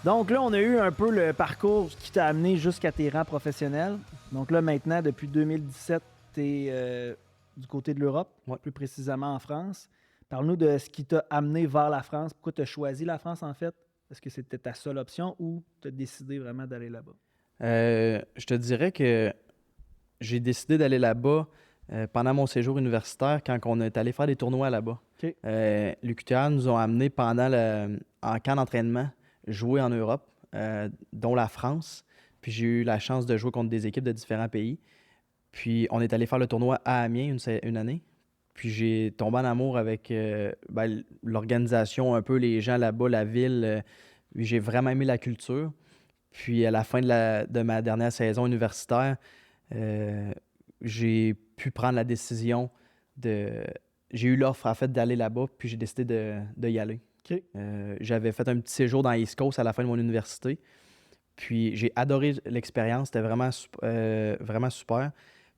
Donc là, on a eu un peu le parcours qui t'a amené jusqu'à tes rangs professionnels. Donc là, maintenant, depuis 2017, tu es du côté de l'Europe, plus précisément en France. Parle-nous de ce qui t'a amené vers la France. Pourquoi tu as choisi la France, en fait? Est-ce que c'était ta seule option ou tu as décidé vraiment d'aller là-bas? Je te dirais que j'ai décidé d'aller là-bas pendant mon séjour universitaire quand on est allé faire des tournois là-bas. OK. L'UQTR nous ont amenés en camp d'entraînement jouer en Europe, dont la France. Puis j'ai eu la chance de jouer contre des équipes de différents pays. Puis on est allé faire le tournoi à Amiens une année. Puis j'ai tombé en amour avec l'organisation, un peu les gens là-bas, la ville. J'ai vraiment aimé la culture. Puis à la fin de ma dernière saison universitaire, j'ai pu prendre la décision J'ai eu l'offre en fait d'aller là-bas, puis j'ai décidé de y aller. OK. J'avais fait un petit séjour dans East Coast à la fin de mon université. Puis j'ai adoré l'expérience, c'était vraiment super.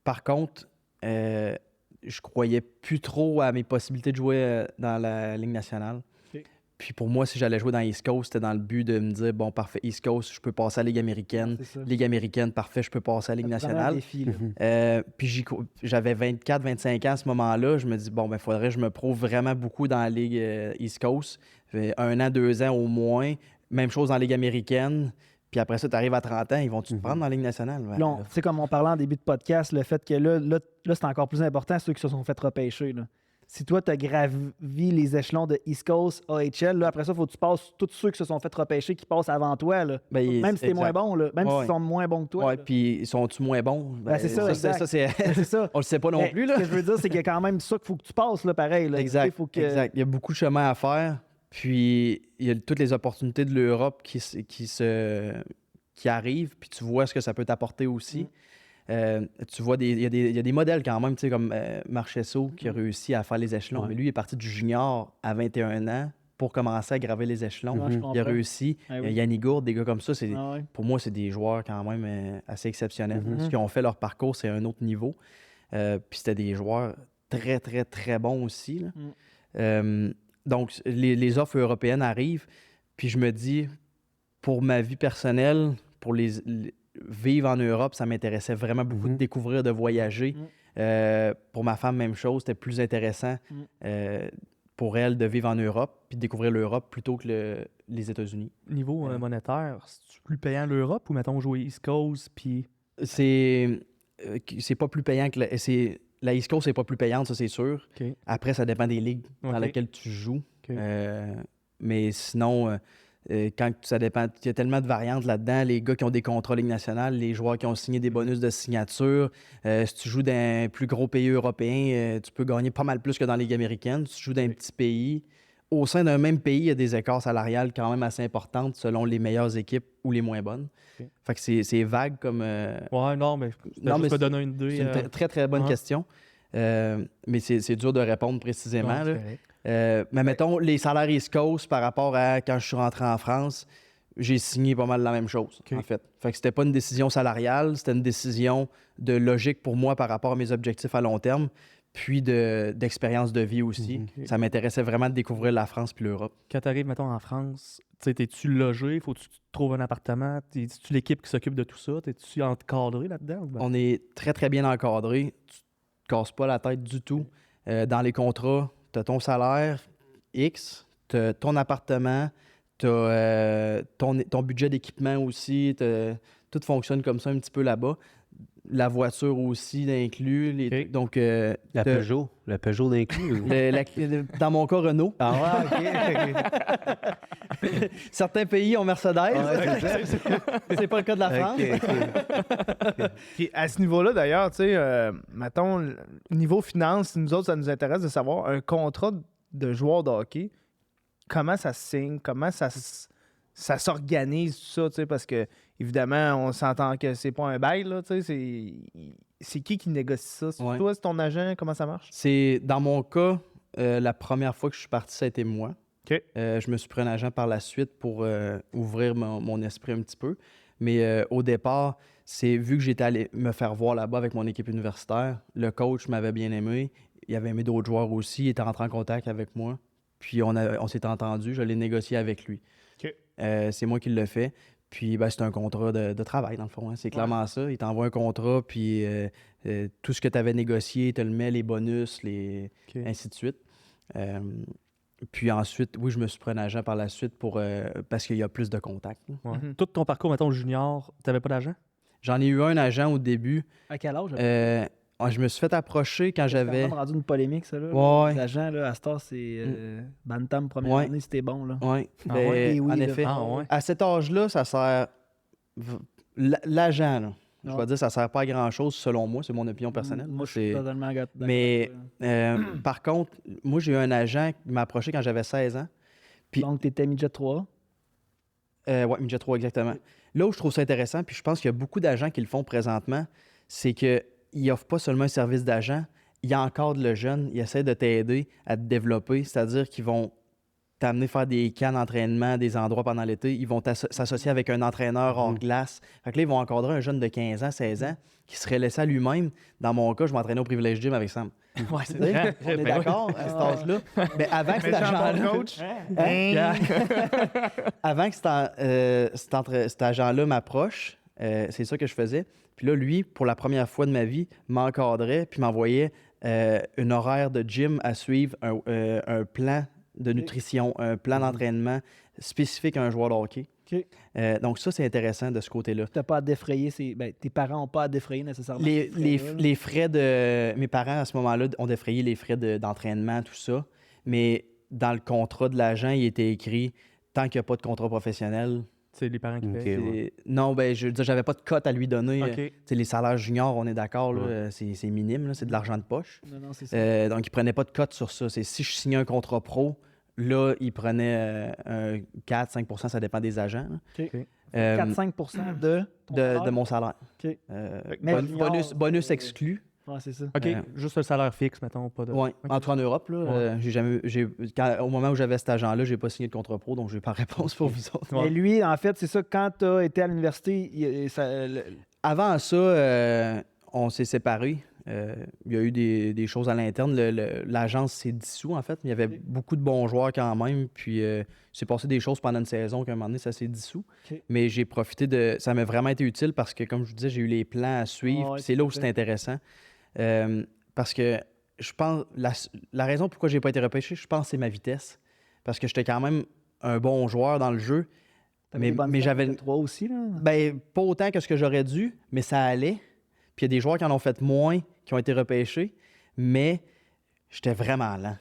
Par contre, je croyais plus trop à mes possibilités de jouer dans la Ligue nationale. OK. Puis pour moi, si j'allais jouer dans East Coast, c'était dans le but de me dire, bon, parfait, East Coast, je peux passer à la Ligue américaine. Ligue américaine, parfait, je peux passer à la Ligue nationale. Défi, là. Puis j'avais 24-25 ans à ce moment-là. Je me dis, bon, ben, faudrait que je me prouve vraiment beaucoup dans la Ligue East Coast. 1 an, 2 ans au moins. Même chose dans la Ligue américaine. Puis après ça, tu arrives à 30 ans, ils vont-tu te prendre dans la Ligue nationale? Tu sais, comme on parlait en début de podcast, le fait que là c'est encore plus important, ceux qui se sont fait repêcher. Là. Si toi, tu as gravi les échelons de East Coast, AHL, là, après ça, il faut que tu passes tous ceux qui se sont fait repêcher qui passent avant toi. Là. Même si t'es moins bon, là, même s'ils sont moins bons que toi. Oui, puis sont-tu moins bons? C'est ça, exact. C'est ça. On le sait pas non plus. Là. Ce que je veux dire, c'est qu'il y a quand même ça qu'il faut que tu passes, là, pareil. Là. Exact. Il y a beaucoup de chemin à faire. Puis il y a toutes les opportunités de l'Europe qui arrivent, puis tu vois ce que ça peut t'apporter aussi. Tu vois, il y a des modèles quand même, tu sais, comme Marchesso qui a réussi à faire les échelons. Ouais. Mais lui, il est parti du junior à 21 ans pour commencer à graver les échelons. Il a réussi. Yannick Gourde, des gars comme ça, pour moi, c'est des joueurs quand même assez exceptionnels. Ceux qui ont fait leur parcours, c'est un autre niveau. Puis c'était des joueurs très, très, très bons aussi. Là. Donc, les offres européennes arrivent, puis je me dis, pour ma vie personnelle, pour vivre en Europe, ça m'intéressait vraiment beaucoup de découvrir, de voyager. Pour ma femme, même chose, c'était plus intéressant pour elle de vivre en Europe puis de découvrir l'Europe plutôt que les États-Unis. Niveau monétaire, c'est plus payant l'Europe ou mettons jouer East Coast puis... C'est pas plus payant que la East Coast, c'est pas plus payante, ça c'est sûr. Okay. Après, ça dépend des ligues dans lesquelles tu joues. Okay. Mais sinon, quand ça dépend, il y a tellement de variantes là-dedans. Les gars qui ont des contrats Ligue nationale, les joueurs qui ont signé des bonus de signature. Si tu joues dans un plus gros pays européen, tu peux gagner pas mal plus que dans la Ligue américaine. Si tu joues dans un petit pays, au sein d'un même pays, il y a des écarts salariales quand même assez importantes selon les meilleures équipes ou les moins bonnes. Okay. Fait que c'est vague comme... Ouais, non, mais je peux donner une idée. C'est une très, très bonne question. Mais c'est dur de répondre précisément. Mais mettons, les salaires East Coast par rapport à quand je suis rentré en France, j'ai signé pas mal la même chose, en fait. Fait que c'était pas une décision salariale, c'était une décision de logique pour moi par rapport à mes objectifs à long terme, puis d'expérience de vie aussi. Ça m'intéressait vraiment de découvrir la France puis l'Europe. Quand tu arrives, mettons, en France, t'es-tu logé? Faut-tu que tu trouves un appartement? Es-tu l'équipe qui s'occupe de tout ça? T'es-tu encadré là-dedans? On est très, très bien encadré. Tu te casses pas la tête du tout. Dans les contrats, tu as ton salaire X, tu as ton appartement, tu as ton budget d'équipement aussi. Tout fonctionne comme ça un petit peu là-bas. La voiture aussi d'inclus. Donc, la Peugeot d'inclus? Dans mon cas, Renault. Ah ouais, OK. Certains pays ont Mercedes. C'est pas le cas de la France. Okay. Puis à ce niveau-là, d'ailleurs, tu sais, mettons, niveau finance, nous autres, ça nous intéresse de savoir un contrat de joueur de hockey, comment ça se signe, comment ça s'organise, tout ça, tu sais, parce que, évidemment, on s'entend que c'est pas un bail, là, tu sais, c'est qui négocie ça? C'est toi, c'est ton agent? Comment ça marche? C'est, dans mon cas, la première fois que je suis parti, ça a été moi. Okay. Je me suis pris un agent par la suite pour ouvrir mon esprit un petit peu. Mais au départ, c'est vu que j'étais allé me faire voir là-bas avec mon équipe universitaire, le coach m'avait bien aimé, il avait aimé d'autres joueurs aussi, il était rentré en contact avec moi. Puis on s'est entendu, je l'ai négocié avec lui. Okay. c'est moi qui le fais. Puis c'est un contrat de travail, dans le fond. Hein. C'est clairement ça. Il t'envoie un contrat, puis tout ce que tu avais négocié, tu le mets, les bonus, ainsi de suite. Puis ensuite, oui, je me suis pris un agent par la suite parce qu'il y a plus de contacts. Ouais. Tout ton parcours, mettons, junior, tu n'avais pas d'agent? J'en ai eu un agent au début. À quel âge? Je me suis fait approcher quand j'avais... C'est rendu une polémique, ça, là. Ouais. Les agents, là, à Star, c'est Bantam, première année, c'était bon, là. Oui, oui, en effet. À cet âge-là, ça sert... L'agent, là, je vais dire, ça sert pas à grand-chose, selon moi. C'est mon opinion personnelle. Moi, je suis totalement d'accord. Mais par contre, moi, j'ai eu un agent qui m'a approché quand j'avais 16 ans. Puis... Donc, tu étais midget 3? Oui, midget 3, exactement. Là où je trouve ça intéressant, puis je pense qu'il y a beaucoup d'agents qui le font présentement, c'est qu'ils n'offrent pas seulement un service d'agent, ils encadrent le jeune, ils essaient de t'aider à te développer, c'est-à-dire qu'ils vont t'amener faire des camps d'entraînement, des endroits pendant l'été, ils vont s'associer avec un entraîneur hors glace. Fait que là, ils vont encadrer un jeune de 15 ans, 16 ans, qui serait laissé à lui-même. Dans mon cas, je m'entraînais au Privilège Gym avec Sam. Ouais, c'est vrai. On est d'accord à cet âge-là. Mais avant que cet agent-là... coach. Avant que cet agent-là m'approche, c'est ça que je faisais. Puis là, lui, pour la première fois de ma vie, m'encadrait puis m'envoyait un horaire de gym à suivre, un plan de nutrition, un plan d'entraînement spécifique à un joueur de hockey. Donc ça, c'est intéressant de ce côté-là. Tu n'as pas à défrayer, tes parents n'ont pas à défrayer nécessairement. Les frais de... Mes parents, à ce moment-là, ont défrayé les frais d'entraînement, tout ça. Mais dans le contrat de l'agent, il était écrit, tant qu'il n'y a pas de contrat professionnel... C'est les parents qui payent. Non, je veux dire, j'avais pas de cote à lui donner. Okay. Les salaires juniors, on est d'accord, c'est minime, là, c'est de l'argent de poche. Non, c'est ça. Donc, il prenait pas de cote sur ça. Si je signais un contrat pro, là, il prenait 4-5 %, ça dépend des agents. 4-5 % de mon salaire. Bonus exclu. Ouais, c'est ça. OK, juste le salaire fixe, mettons. Pas de... Oui, en tout cas en Europe, là, au moment où j'avais cet agent-là, j'ai pas signé de contrat pro, donc j'ai pas réponse pour vous autres. Mais lui, en fait, c'est ça, quand tu as été à l'université, Avant ça, on s'est séparés. Il y a eu des choses à l'interne. L'agence s'est dissous, en fait. Il y avait beaucoup de bons joueurs quand même. Puis, c'est passé des choses pendant une saison qu'à un moment donné, ça s'est dissous. Okay. Mais j'ai profité de... Ça m'a vraiment été utile parce que, comme je vous disais, j'ai eu les plans à suivre. Ouais, c'est là où c'est intéressant. Parce que je pense... La raison pourquoi j'ai pas été repêché, je pense que c'est ma vitesse. Parce que j'étais quand même un bon joueur dans le jeu. Mais j'avais... 3 aussi, là? Ben, pas autant que ce que j'aurais dû, mais ça allait. Puis il y a des joueurs qui en ont fait moins, qui ont été repêchés, mais j'étais vraiment lent.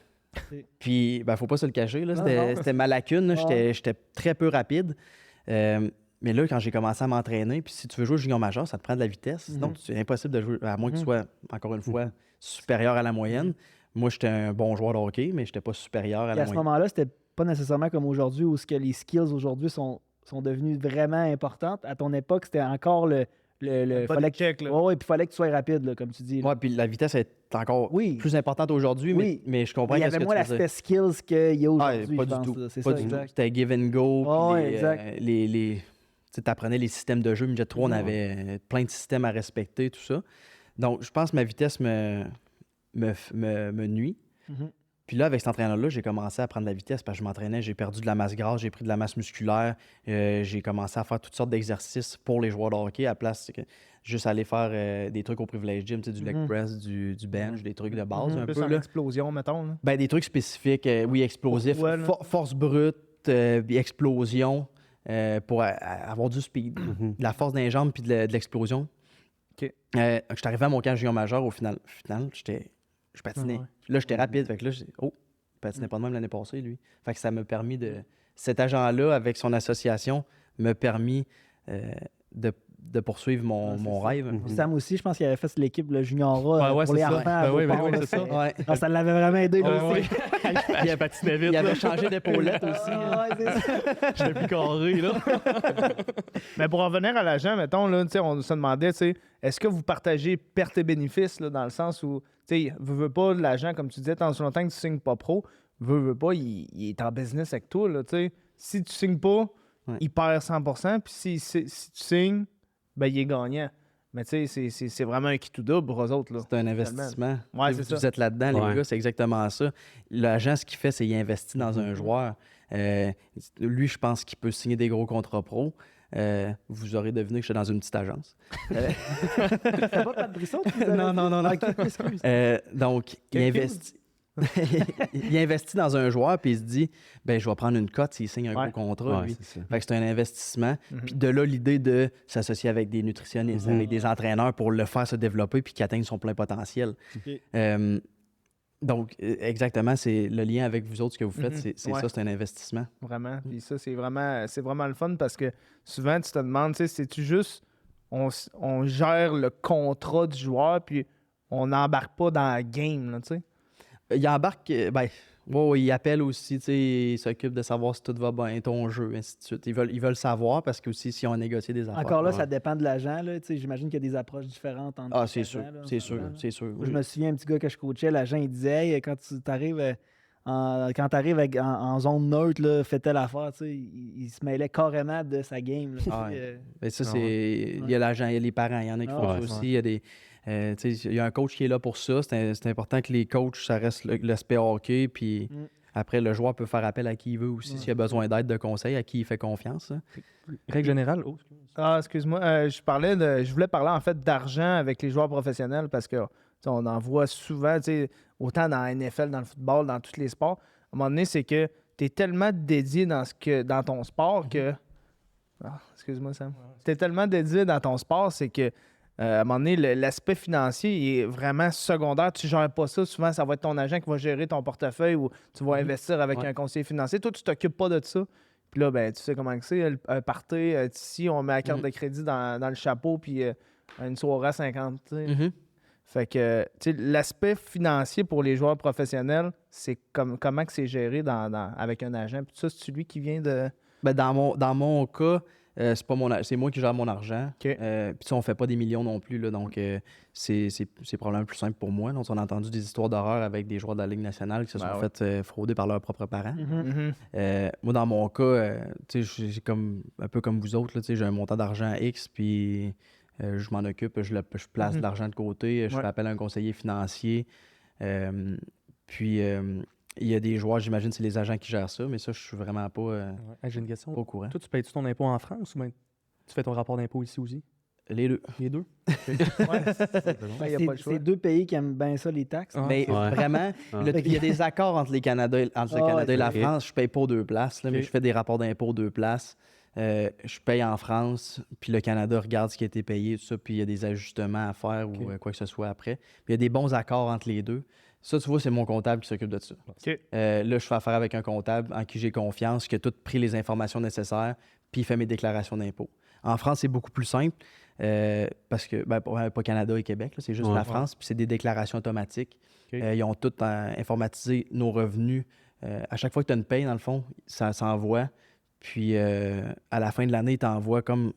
Puis, faut pas se le cacher, là, c'était ma lacune. J'étais très peu rapide. Mais là, quand j'ai commencé à m'entraîner, puis si tu veux jouer au junior majeur, ça te prend de la vitesse. Sinon, c'est impossible de jouer, à moins que tu sois, encore une fois, supérieur à la moyenne. Moi, j'étais un bon joueur de hockey, mais j'étais pas supérieur à la moyenne. À ce moment-là, c'était pas nécessairement comme aujourd'hui, où ce que les skills aujourd'hui sont devenues vraiment importantes. À ton époque, c'était encore il fallait que tu sois rapide, là, comme tu dis. Oui, puis la vitesse est encore plus importante aujourd'hui, mais je comprends. Il y avait moins l'aspect skills qu'il y a aujourd'hui, pas je du pense. tout. C'est pas ça, du exact. tout. C'était give and go. Exact. Tu apprenais les systèmes de jeu. Midget 3, on avait plein de systèmes à respecter, tout ça. Donc, je pense que ma vitesse me nuit. Puis là, avec cet entraîneur-là, j'ai commencé à prendre de la vitesse parce que je m'entraînais, j'ai perdu de la masse grasse, j'ai pris de la masse musculaire, j'ai commencé à faire toutes sortes d'exercices pour les joueurs de hockey à la place que juste aller faire des trucs au Privilege Gym, du leg press, du bench, des trucs de base un peu. Plus l'explosion, mettons. Là. Ben, des trucs spécifiques, oui, explosifs, force brute, explosion, pour avoir du speed, de la force dans les jambes puis de l'explosion. Okay. Je suis arrivé à mon camp junior majeur au final, je patinais. Là, j'étais rapide. Fait que là, il patinait pas de même l'année passée, lui. Fait que ça m'a permis de... Cet agent-là, avec son association, m'a permis de poursuivre mon rêve. Sam aussi, je pense qu'il avait fait l'équipe le junior pour les enfants. C'est ça. Ouais. Ça l'avait vraiment aidé, là aussi. Il patinait vite. Il avait changé d'épaulette aussi. Je l'ai plus carré, là. Mais pour revenir à l'agent, mettons, là, on se demandait, est-ce que vous partagez pertes et bénéfices, là, dans le sens où, veux pas l'agent, comme tu disais, tant si longtemps que tu signes pas pro, veux pas, il est en business avec toi, là, si tu signes pas, il perd 100%, puis si tu signes, ben, il est gagnant. Mais tu sais, c'est vraiment un qui tout double pour eux autres. Là. C'est un investissement. Ouais, vous êtes là-dedans, les gars, c'est exactement ça. L'agent, ce qu'il fait, c'est qu'il investit dans un joueur. Lui, je pense qu'il peut signer des gros contrats pro. Vous aurez deviné que je suis dans une petite agence. C'est pas Pat Brisson? Non. Excuse. Donc, il investit. Il investit dans un joueur puis il se dit ben je vais prendre une cote s'il signe un gros contrat. Lui. Fait que c'est un investissement. Puis de là, l'idée de s'associer avec des nutritionnistes, avec des entraîneurs pour le faire se développer puis qu'il atteigne son plein potentiel. Donc, exactement, c'est le lien avec vous autres, ce que vous faites, c'est ça, c'est un investissement. Vraiment. Puis ça, c'est vraiment le fun parce que souvent, tu te demandes, tu sais, c'est-tu juste on gère le contrat du joueur puis on n'embarque pas dans la game, là, tu sais? Il embarque, il appelle aussi, tu sais, il s'occupe de savoir si tout va bien, ton jeu, ainsi de suite. Ils veulent savoir parce que aussi, si on a négocié des affaires. Encore là, ça dépend de l'agent, là, tu sais, j'imagine qu'il y a des approches différentes entre c'est sûr, agents, là, c'est sûr. Je me souviens, un petit gars que je coachais, l'agent, il disait, hey, quand tu arrives en zone neutre, là, fais telle affaire, tu sais, il se mêlait carrément de sa game. Là, Mais ça, il y a l'agent, il y a les parents, il y en a qui font ça aussi, il y a des... il y a un coach qui est là pour ça. C'est important que les coachs, ça reste l'aspect hockey. Puis après, le joueur peut faire appel à qui il veut aussi. S'il a besoin d'aide, de conseils, à qui il fait confiance. Règle générale. Excuse-moi. Je voulais parler en fait d'argent avec les joueurs professionnels parce que on en voit souvent, autant dans la NFL, dans le football, dans tous les sports. À un moment donné, c'est que tu es tellement dédié dans ton sport que. Excuse-moi, Sam. Tu es tellement dédié dans ton sport, c'est que. À un moment donné, l'aspect financier est vraiment secondaire. Tu ne gères pas ça. Souvent, ça va être ton agent qui va gérer ton portefeuille ou tu vas investir avec un conseiller financier. Toi, tu ne t'occupes pas de ça. Puis là, ben, tu sais comment c'est. Un party, ici, on met la carte de crédit dans le chapeau puis une soirée à 50. Fait que l'aspect financier pour les joueurs professionnels, c'est comment que c'est géré avec un agent. Puis ça, c'est lui qui vient de... Ben, dans mon cas... c'est moi qui gère mon argent. Puis on fait pas des millions non plus. Là, donc, c'est probablement plus simple pour moi. Donc, on a entendu des histoires d'horreur avec des joueurs de la Ligue nationale qui se sont fait frauder par leurs propres parents. Moi, dans mon cas, j'ai un peu comme vous autres, là, j'ai un montant d'argent X, puis je m'en occupe, je place de l'argent de côté, je fais appel à un conseiller financier. Puis... il y a des joueurs, j'imagine, c'est les agents qui gèrent ça, mais ça, je suis vraiment pas, j'ai une question. pas au courant. Toi, tu payes-tu ton impôt en France ou bien tu fais ton rapport d'impôt ici aussi? Les deux. Les deux? C'est deux pays qui aiment bien ça, les taxes. Mais vraiment, il y a des accords entre le Canada et la France. Je paye pas aux deux places, là, mais je fais des rapports d'impôt aux deux places. Je paye en France, puis le Canada regarde ce qui a été payé, tout ça, puis il y a des ajustements à faire ou quoi que ce soit après. Puis il y a des bons accords entre les deux. Ça, tu vois, c'est mon comptable qui s'occupe de ça. Là, je fais affaire avec un comptable en qui j'ai confiance, qui a tout pris les informations nécessaires, puis il fait mes déclarations d'impôts. En France, c'est beaucoup plus simple parce que, pas Canada et Québec, là, c'est juste la France, puis c'est des déclarations automatiques. Ils ont tout informatisé nos revenus. À chaque fois que tu as une paye, dans le fond, ça s'envoie. Puis à la fin de l'année, ils t'envoient comme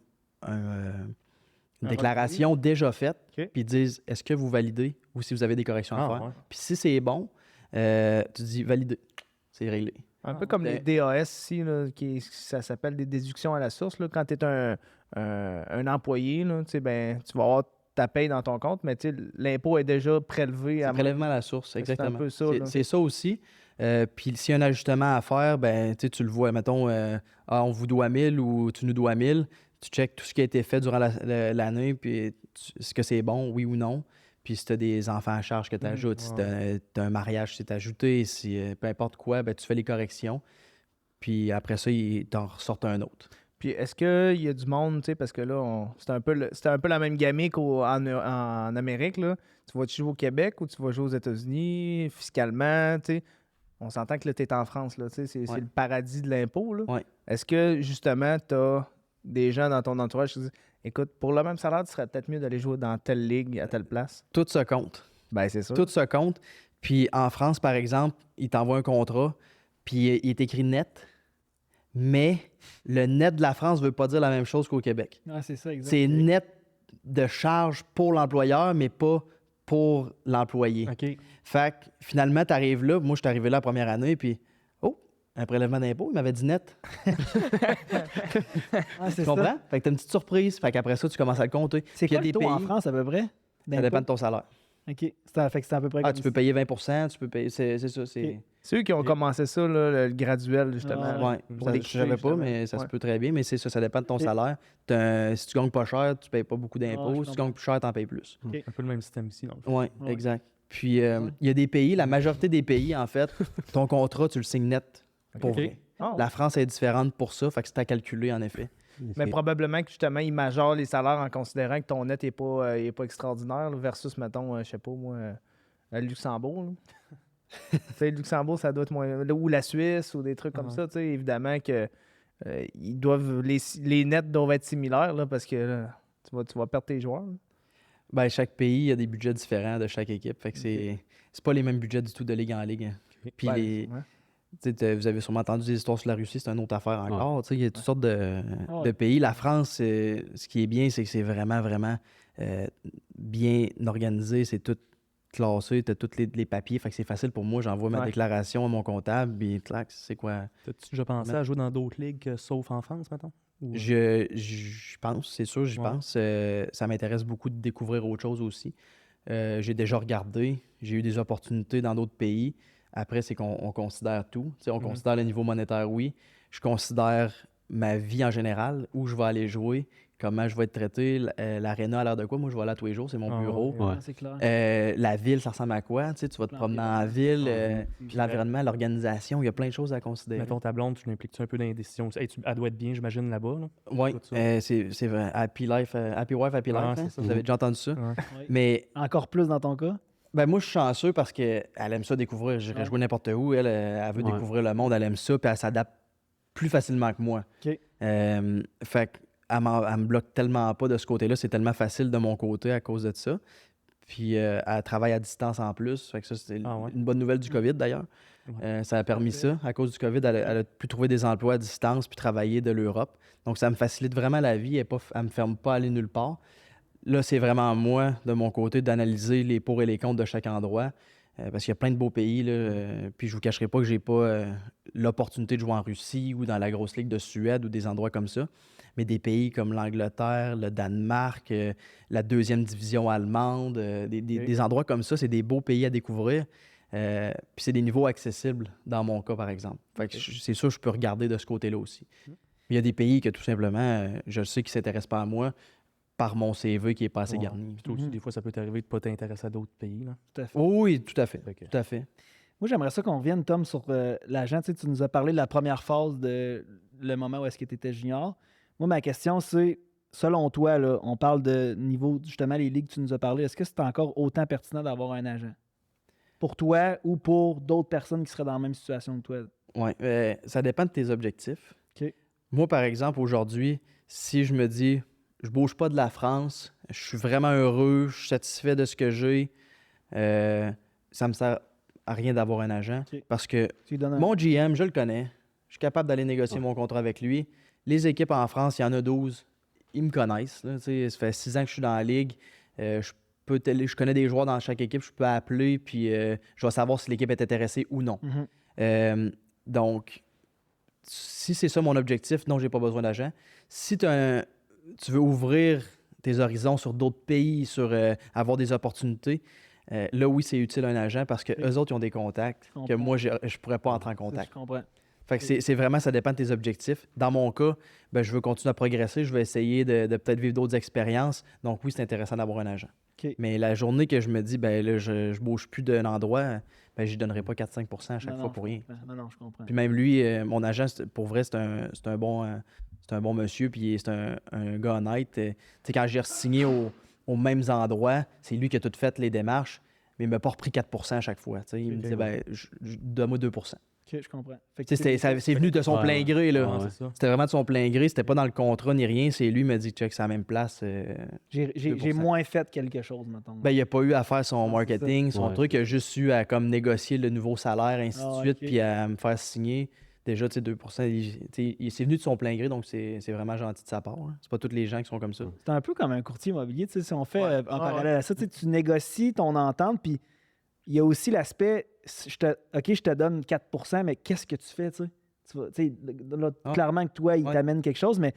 une déclaration déjà faite, puis ils disent est-ce que vous validez ou si vous avez des corrections à faire. Puis si c'est bon, tu dis valider. C'est réglé. Un peu comme les DAS ici, là, ça s'appelle des déductions à la source. Là. Quand tu es un employé, là, ben, tu vas avoir ta paye dans ton compte, mais l'impôt est déjà prélevé. C'est prélèvement à la source, exactement. C'est un peu ça. C'est ça aussi. Puis s'il y a un ajustement à faire, ben, tu le vois, mettons, on vous doit 1000 ou tu nous dois 1000. Tu checkes tout ce qui a été fait durant l'année, puis est-ce que c'est bon, oui ou non. Puis si tu as des enfants à charge que tu ajoutes, si tu as un mariage qui s'est ajouté, si peu importe quoi, ben, tu fais les corrections. Puis après ça, ils t'en ressortent un autre. Puis est-ce qu'il y a du monde, parce que là, c'était un peu la même gamique en Amérique. Là. Tu vas jouer au Québec ou tu vas jouer aux États-Unis fiscalement, on s'entend que là, tu es en France, là, c'est le paradis de l'impôt. Là. Est-ce que justement, tu as des gens dans ton entourage qui disent écoute, pour le même salaire, tu serais peut-être mieux d'aller jouer dans telle ligue, à telle place? Tout se compte. Ben, c'est ça. Tout se compte. Puis en France, par exemple, ils t'envoient un contrat, puis il est écrit net, mais le net de la France ne veut pas dire la même chose qu'au Québec. C'est ça, exactement. C'est net de charge pour l'employeur, mais pas pour l'employé. Fait que finalement, tu arrives là. Moi, je suis arrivé là la première année, puis un prélèvement d'impôt, il m'avait dit net. Tu comprends? Fait que t'as une petite surprise. Fait qu'après ça, tu commences à le compter. C'est quoi le taux en France, à peu près? Ça dépend de ton salaire. OK. Fait que c'est à peu près tu peux payer 20 tu peux payer... C'est ça. C'est eux qui ont commencé ça, là, le graduel, justement. Oui, je savais pas, mais ça se peut très bien. Mais c'est ça dépend de ton salaire. Si tu gagnes pas cher, tu payes pas beaucoup d'impôts. Si tu gagnes plus cher, tu en payes plus. Un peu le même système ici, dans le fond. Oui, exact. Puis, il y a des pays, la majorité des pays, en fait, ton contrat, tu le signes net pour vrai. La France est différente pour ça, fait que c'est à calculer, en effet. Mais probablement que, justement, ils majorent les salaires en considérant que ton net n'est pas extraordinaire, là, versus, mettons, je sais pas, moi, le Luxembourg. Tu sais, le Luxembourg, ça doit être moins... Ou la Suisse, ou des trucs comme ça, tu sais, évidemment que ils doivent... Les nets doivent être similaires, là, parce que là, tu vas perdre tes joueurs. Là. Ben, chaque pays, il y a des budgets différents de chaque équipe, fait que c'est pas les mêmes budgets du tout de ligue en ligue. Puis vous avez sûrement entendu des histoires sur la Russie, c'est une autre affaire encore. Il y a toutes sortes de pays. La France, ce qui est bien, c'est que c'est vraiment, vraiment bien organisé. C'est tout classé, tu as tous les papiers. Fait que c'est facile pour moi. J'envoie ma déclaration à mon comptable, puis clac, c'est quoi. T'as-tu déjà pensé à jouer dans d'autres ligues sauf en France, mettons? Je pense, c'est sûr, j'y pense. Ça m'intéresse beaucoup de découvrir autre chose aussi. J'ai déjà regardé, j'ai eu des opportunités dans d'autres pays. Après, c'est qu'on considère tout. T'sais, on considère le niveau monétaire, oui. Je considère ma vie en général, où je vais aller jouer, comment je vais être traité, l'aréna à l'heure de quoi. Moi, je vais là tous les jours, c'est mon bureau. C'est clair. La ville, ça ressemble à quoi? Tu vas te promener dans la ville, l'environnement, l'organisation, il y a plein de choses à considérer. Mettons ta blonde, tu l'impliques-tu un peu dans les décisions? Elle doit être bien, j'imagine, là-bas. Oui, c'est vrai. Happy life, happy wife, happy life. Hein? Vous avez déjà entendu ça? Mais encore plus dans ton cas? Ben moi, je suis chanceux parce qu'elle aime ça découvrir. J'irais jouer n'importe où. Elle veut découvrir le monde, elle aime ça, puis elle s'adapte plus facilement que moi. Fait qu'elle me bloque tellement pas de ce côté-là. C'est tellement facile de mon côté à cause de ça. Puis elle travaille à distance en plus. Fait que ça, c'est une bonne nouvelle du COVID, d'ailleurs. Ça a permis ça. À cause du COVID, elle a pu trouver des emplois à distance puis travailler de l'Europe. Donc, ça me facilite vraiment la vie. Elle me ferme pas à aller nulle part. Là, c'est vraiment moi, de mon côté, d'analyser les pour et les contre de chaque endroit. Parce qu'il y a plein de beaux pays. Là, puis je vous cacherai pas que j'ai pas l'opportunité de jouer en Russie ou dans la grosse ligue de Suède ou des endroits comme ça. Mais des pays comme l'Angleterre, le Danemark, la deuxième division allemande, des endroits comme ça, c'est des beaux pays à découvrir. Puis c'est des niveaux accessibles dans mon cas, par exemple. Fait que c'est sûr que je peux regarder de ce côté-là aussi. Il y a des pays que tout simplement, je sais qu'ils ne s'intéressent pas à moi par mon CV qui est pas assez garni. Puis toi aussi, des fois, ça peut t'arriver de ne pas t'intéresser à d'autres pays. Là. Tout à fait. Oui, tout à fait. Tout à fait. Moi, j'aimerais ça qu'on revienne, Tom, sur l'agent. Tu nous as parlé de la première phase de le moment où est-ce que tu étais junior. Moi, ma question, c'est, selon toi, là, on parle de niveau, justement, les ligues que tu nous as parlé, est-ce que c'est encore autant pertinent d'avoir un agent? Pour toi ou pour d'autres personnes qui seraient dans la même situation que toi? Oui, ça dépend de tes objectifs. OK. Moi, par exemple, aujourd'hui, si je me dis, je bouge pas de la France, je suis vraiment heureux, je suis satisfait de ce que j'ai, ça me sert à rien d'avoir un agent. OK. Parce que mon GM, je le connais, je suis capable d'aller négocier mon contrat avec lui. Les équipes en France, il y en a 12, ils me connaissent. Là, ça fait 6 ans que je suis dans la ligue. Je connais des joueurs dans chaque équipe, je peux appeler, puis je vais savoir si l'équipe est intéressée ou non. Donc, si c'est ça mon objectif, non, j'ai pas besoin d'agent. Si tu veux ouvrir tes horizons sur d'autres pays, sur avoir des opportunités, là, oui, c'est utile un agent parce qu'eux autres, ils ont des contacts que moi, je ne pourrais pas entrer en contact. Je comprends. Fait que c'est vraiment, ça dépend de tes objectifs. Dans mon cas, je veux continuer à progresser, je vais essayer de peut-être vivre d'autres expériences. Donc oui, c'est intéressant d'avoir un agent. Okay. Mais la journée que je me dis, là, je bouge plus d'un endroit, je ne donnerai pas 4-5% à chaque fois pour rien. Non, je comprends. Puis même lui, mon agent, pour vrai, c'est un bon monsieur, puis c'est un gars honnête. Quand j'ai signé aux mêmes endroits, c'est lui qui a tout fait les démarches, mais il ne m'a pas repris 4% à chaque fois. Il me disait, donne-moi 2%. OK, je comprends. C'est venu de son plein gré. Là. C'était vraiment de son plein gré. C'était pas dans le contrat ni rien. C'est lui qui m'a dit, check, c'est à la même place. J'ai moins fait quelque chose, maintenant. Il n'a pas eu à faire son marketing, son truc. Il a juste eu à comme, négocier le nouveau salaire, ainsi de suite, puis à me faire signer. Déjà, 2%, c'est venu de son plein gré, donc c'est vraiment gentil de sa part. Hein. C'est pas tous les gens qui sont comme ça. C'est un peu comme un courtier immobilier. Si on fait en parallèle à ça, tu négocies ton entente, puis il y a aussi l'aspect, je te donne 4%, mais qu'est-ce que tu fais? Clairement que toi, il t'amène quelque chose, mais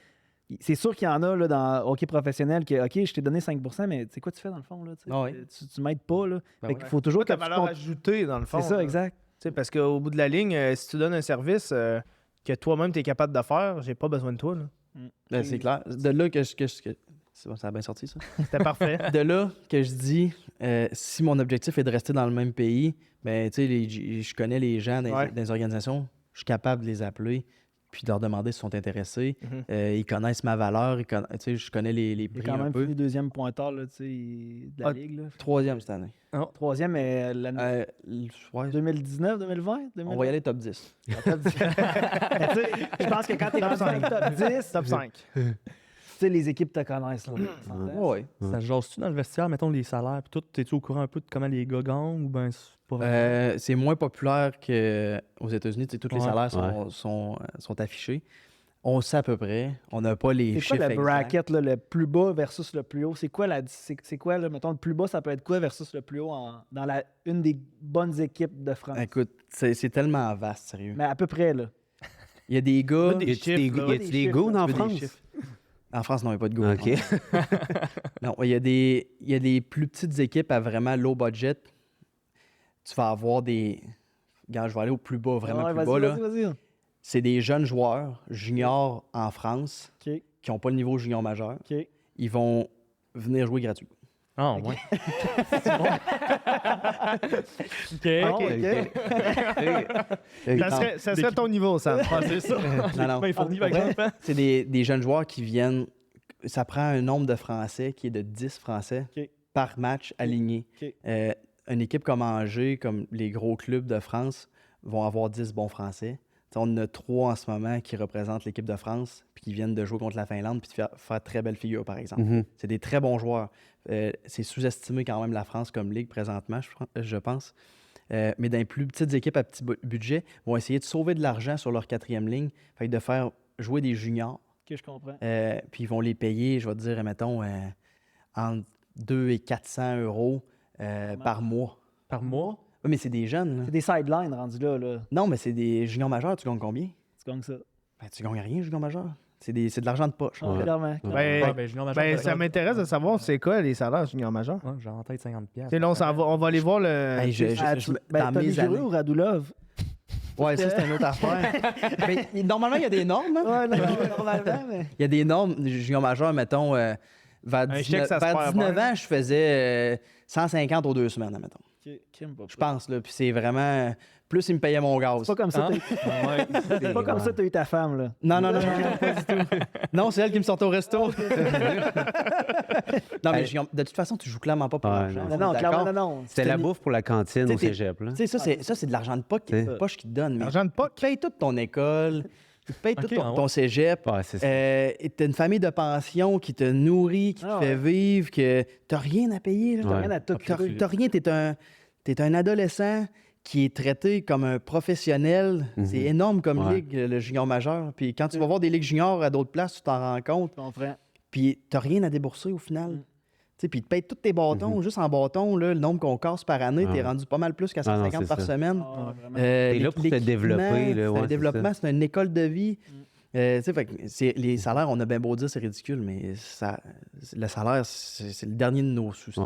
c'est sûr qu'il y en a là, dans hockey professionnel que, OK, je t'ai donné 5%, mais quoi tu fais dans le fond? Là, tu m'aides pas. Là. Il faut toujours que tu valeur ajoutée, dans le fond. C'est ça, exact. Parce qu'au bout de la ligne, si tu donnes un service que toi-même tu es capable de faire, j'ai pas besoin de toi. Là. C'est clair. De là que c'est bon, ça a bien sorti, ça. C'était parfait. De là que je dis, si mon objectif est de rester dans le même pays, ben, tu sais, je connais les gens dans les organisations, je suis capable de les appeler puis de leur demander s'ils sont intéressés. Ils connaissent ma valeur, je connais les prix un peu. Il est quand même fini deuxième pointeur là, de la Ligue. Là. Troisième cette année. Troisième, mais l'année 2019, 2020? On va y aller top 10. Top 10. Je pense que quand tu es dans le top 10, top 5. Les équipes te connaissent. Là. Ouais. Ça jase-tu dans le vestiaire, mettons, les salaires? Puis tout, es-tu au courant un peu de comment les gars gagnent? Ou ben c'est pas vraiment? C'est moins populaire qu'aux États-Unis. Tous les salaires sont affichés. On sait à peu près. On n'a pas les chiffres. C'est quoi le bracket, là, le plus bas versus le plus haut? C'est quoi, là, mettons, le plus bas, ça peut être quoi versus le plus haut dans une des bonnes équipes de France? Écoute, c'est tellement vaste, sérieux. Mais à peu près, là. Il y a des gars... Y a-t-il des goûts en France? En France, non, il n'y a pas de goût. OK. Non, il y a des plus petites équipes à vraiment low budget. Tu vas avoir des... Regarde, je vais aller au plus bas, vraiment plus bas. Vas-y. C'est des jeunes joueurs juniors en France qui n'ont pas le niveau junior majeur. Ils vont venir jouer gratuit. Ah, ouais. Ça serait ton niveau, ça. C'est ça. Non. C'est des jeunes joueurs qui viennent... Ça prend un nombre de Français qui est de 10 Français par match aligné. Une équipe comme Angers, comme les gros clubs de France, vont avoir 10 bons Français. On en a 3 en ce moment qui représentent l'équipe de France puis qui viennent de jouer contre la Finlande puis de faire très belle figure, par exemple. C'est des très bons joueurs. C'est sous-estimé quand même la France comme ligue présentement, je pense. Mais dans les plus petites équipes à petit budget, vont essayer de sauver de l'argent sur leur 4e ligne, fait de faire jouer des juniors. OK, je comprends. Puis ils vont les payer, je vais te dire, mettons, entre 200 et 400 euros par mois. Par mois? Oui, mais c'est des jeunes. Là. C'est des sidelines rendus là. Non, mais c'est des juniors majeurs. Tu gagnes combien? Tu gagnes ça. Ben, tu gagnes rien, junior majeur. C'est de l'argent de poche. Clairement. Ça m'intéresse de savoir c'est quoi les salaires junior majeur. J'ai en tête 50$. On va aller voir le... dans mes années... ou Radulov? Ouais, ça, c'est une autre affaire. Mais, normalement, il y a des normes. Hein? Normalement, mais... Il y a des normes. Junior majeur, mettons, vers 19 ans, je faisais 150 aux 2 semaines, mettons. Je pense, là. Puis c'est vraiment... Plus il me payait mon gaz. C'est pas comme ça c'est pas comme ça que t'as eu ta femme, là. Non, pas du tout. Non, c'est elle qui me sortait au resto. Non, mais de toute façon, tu joues clairement pas pour l'argent. Non, clairement, non. C'était la bouffe pour la cantine au cégep, là. Tu sais, ça, c'est de l'argent de poche qui te donne. L'argent de poche? Tu payes toute ton école... Tu payes tout ton cégep. T'as une famille de pension qui te nourrit, qui te fait vivre, que t'as rien à payer. T'as rien à t'occuper. T'as rien. T'es un adolescent qui est traité comme un professionnel. C'est énorme comme ligue, le junior majeur. Puis quand tu vas voir des ligues juniors à d'autres places, tu t'en rends compte. Puis t'as rien à débourser au final. Puis ils te payent tous tes bâtons. Juste en bâton, là, le nombre qu'on casse par année, t'es rendu pas mal plus qu'à 150 par semaine. T'es là pour te développer. C'est un développement, c'est une école de vie. Les salaires, on a bien beau dire c'est ridicule, mais le salaire, c'est le dernier de nos soucis.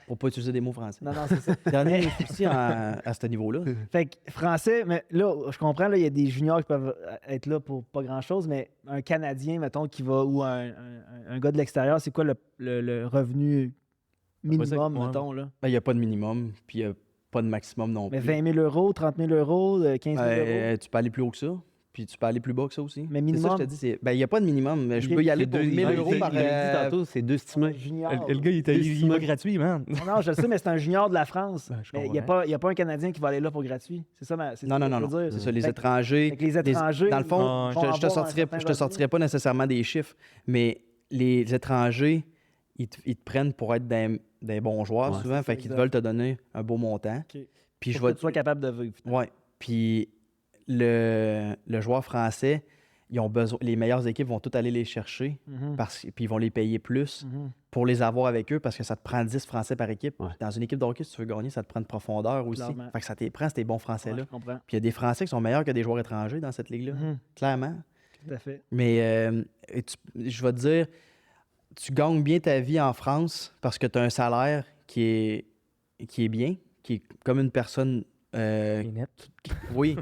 Pour pas utiliser des mots français. Non, c'est ça. Le dernier de nos soucis à ce niveau-là. Fait que français, mais là, je comprends, il y a des juniors qui peuvent être là pour pas grand-chose, mais un Canadien, mettons, qui va, ou un gars de l'extérieur, c'est quoi le revenu minimum, mettons, là? Il n'y a pas de minimum, puis il n'y a pas de maximum non plus. Mais 20 000 euros, 30 000 euros, 15 000 euros? Tu peux aller plus haut que ça. Puis tu peux aller plus bas que ça aussi. Mais minimum? C'est ça, je te dis. Il n'y a pas de minimum. Mais je peux y aller pour 1 000 euros par... c'est 2 estimés. Le gars, il va gratuit, man. Non, je le sais, mais c'est un junior de la France. Mais il n'y a pas un Canadien qui va aller là pour gratuit. C'est ça, non. C'est ça, les étrangers. Les étrangers... Dans le fond, je te sortirais pas nécessairement des chiffres, mais les étrangers, ils te prennent pour être des bons joueurs souvent. Fait qu'ils veulent te donner un beau montant. Puis que tu sois capable de vivre. Oui. Puis... Le joueur français, ils ont besoin, les meilleures équipes vont toutes aller les chercher puis ils vont les payer plus pour les avoir avec eux parce que ça te prend 10 Français par équipe. Dans une équipe de hockey, si tu veux gagner, ça te prend de profondeur aussi. Fait que ça te prend ces bons Français-là. Puis il y a des Français qui sont meilleurs que des joueurs étrangers dans cette ligue-là, clairement. Tout à fait. Mais je vais te dire, tu gagnes bien ta vie en France parce que tu as un salaire qui est bien, qui est comme une personne oui,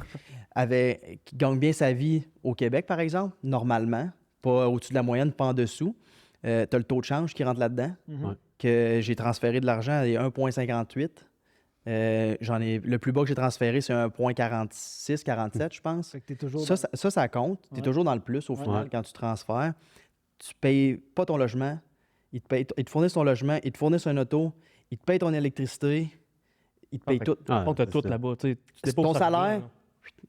qui gagne bien sa vie au Québec, par exemple, normalement, pas au-dessus de la moyenne, pas en dessous. Tu as le taux de change qui rentre là-dedans, que j'ai transféré de l'argent à 1,58. Le plus bas que j'ai transféré, c'est 1,46, 47, je pense. Fait que t'es toujours ça compte. Tu es toujours dans le plus au final quand tu transfères. Tu payes pas ton logement. Ils te fournissent ton logement, ils te fournissent un auto, ils te payent ton électricité, ils te payent tout. Tu as tout là-bas. Ton salaire,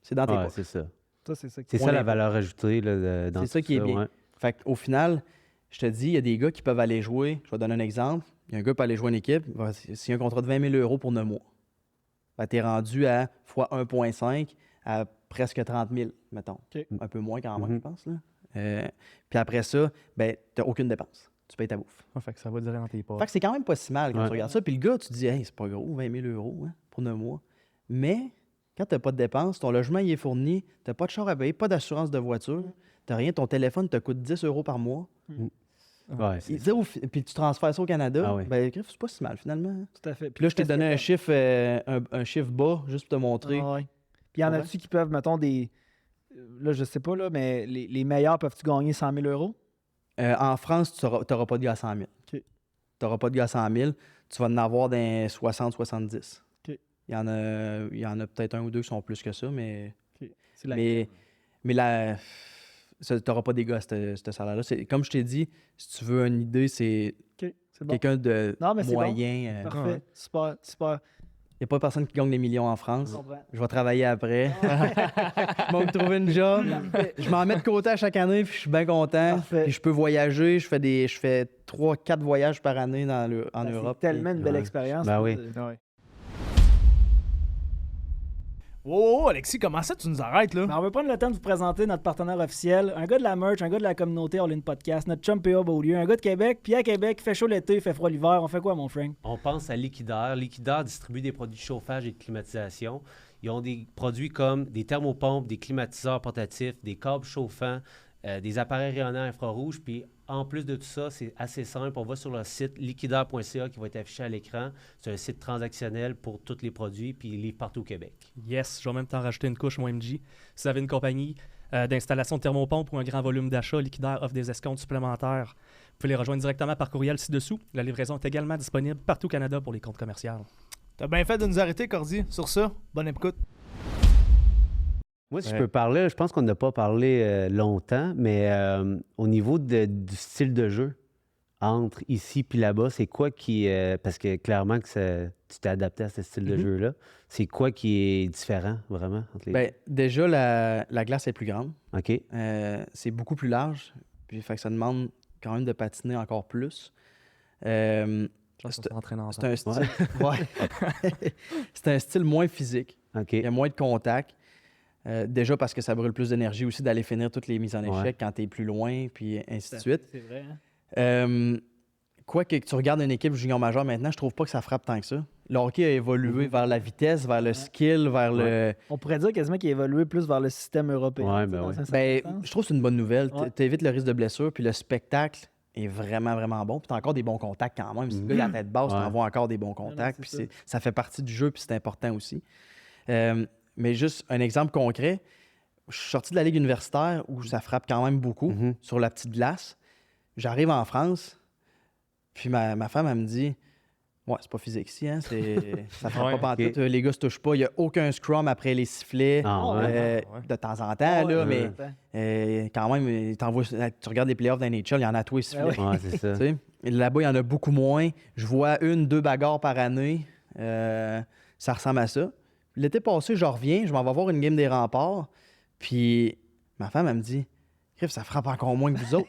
c'est dans tes poches. C'est ça. C'est ça la valeur ajoutée dans c'est ça qui est bien. Ouais. Fait qu'au final, je te dis, il y a des gars qui peuvent aller jouer. Je vais donner un exemple. Il y a un gars qui peut aller jouer une équipe. S'il y a un contrat de 20 000 € pour 9 mois, tu es rendu à fois 1,5 à presque 30 000, mettons. Un peu moins quand même, je pense. Là. Puis après ça, tu n'as aucune dépense. Tu payes ta bouffe. Fait que ça va durer dans tes poches. Fait que c'est quand même pas si mal quand tu regardes ça. Puis le gars, tu te dis, hey, c'est pas gros, 20 000 € pour 9 mois. Mais quand tu n'as pas de dépenses, ton logement il est fourni, tu n'as pas de char à payer, pas d'assurance de voiture, tu n'as rien, ton téléphone te coûte 10 € par mois. Puis tu transfères ça au Canada, c'est pas si mal finalement. Tout à fait. Puis là, je t'ai donné un chiffre bas juste pour te montrer. Puis y en a-tu qui peuvent, mettons, là, je sais pas, là, mais les meilleurs peuvent-tu gagner 100 000 €? En France, tu n'auras pas de gars à 100 000. Tu n'auras pas de gars à 100 000. Tu vas en avoir dans 60-70. Il y en a peut-être un ou deux qui sont plus que ça, mais là, tu n'auras pas des gars à ce salaire-là. Comme je t'ai dit, si tu veux une idée, c'est quelqu'un de moyen. Bon. Parfait. Super. Il n'y a pas personne qui gagne des millions en France. Je vais travailler après. Je vais me trouver une job. Je m'en mets de côté à chaque année, puis je suis bien content. Puis je peux voyager. Je fais 3-4 voyages par année en Europe. C'est tellement une belle expérience. Oui. Oh, Alexis, comment ça tu nous arrêtes là? On va prendre le temps de vous présenter notre partenaire officiel, un gars de la merch, un gars de la communauté All In Podcast, notre chum PA Beaulieu, un gars de Québec. Puis à Québec, il fait chaud l'été, il fait froid l'hiver. On fait quoi, mon Frank? On pense à Liquidaire. Liquidaire distribue des produits de chauffage et de climatisation. Ils ont des produits comme des thermopompes, des climatiseurs portatifs, des câbles chauffants, des appareils rayonnants infrarouges. Puis en plus de tout ça, c'est assez simple. On va sur le site liquidaire.ca qui va être affiché à l'écran. C'est un site transactionnel pour tous les produits, puis il livre partout au Québec. Yes, je vais même t'en rajouter une couche, moi, MJ. Si vous avez une compagnie d'installation de thermopompe ou un grand volume d'achat, Liquidaire offre des escomptes supplémentaires. Vous pouvez les rejoindre directement par courriel ci-dessous. La livraison est également disponible partout au Canada pour les comptes commerciaux. T'as bien fait de nous arrêter, Cordy. Sur ça, bonne écoute. Moi, si je peux parler, je pense qu'on n'a pas parlé longtemps, mais au niveau du style de jeu, entre ici et là-bas, c'est quoi qui... parce que clairement que tu t'es adapté à ce style de jeu-là. C'est quoi qui est différent, vraiment, entre les deux? Déjà, la glace est plus grande. OK. C'est beaucoup plus large. Puis fait que ça demande quand même de patiner encore plus. C'est un style... c'est un style moins physique. OK. Il y a moins de contact. Déjà parce que ça brûle plus d'énergie aussi d'aller finir toutes les mises en échec quand tu es plus loin, puis ainsi de suite. C'est vrai, Quoi que tu regardes une équipe junior majeur maintenant, je trouve pas que ça frappe tant que ça. Le hockey a évolué vers la vitesse, vers le skill, vers le... On pourrait dire quasiment qu'il a évolué plus vers le système européen. Je trouve que c'est une bonne nouvelle. Tu évites le risque de blessure, puis le spectacle est vraiment, vraiment bon. Puis tu as encore des bons contacts quand même. Si le gars a la tête basse, tu envoies encore des bons contacts. Puis ça fait partie du jeu, puis c'est important aussi. Mais juste un exemple concret, je suis sorti de la ligue universitaire où ça frappe quand même beaucoup sur la petite glace. J'arrive en France, puis ma femme, elle me dit « Ouais, c'est pas physique ici, hein? Ça frappe pas pantoute, les gars se touchent pas, il n'y a aucun scrum après les sifflets, de temps en temps, là, mais quand même, tu regardes les playoffs d'NHL, il y en a tous les sifflets. C'est ça. Là-bas, il y en a beaucoup moins. Je vois 1-2 bagarres par année. Ça ressemble à ça. L'été passé, je reviens, je m'en vais voir une game des Remparts, puis ma femme, elle me dit « ça frappe encore moins que vous autres. »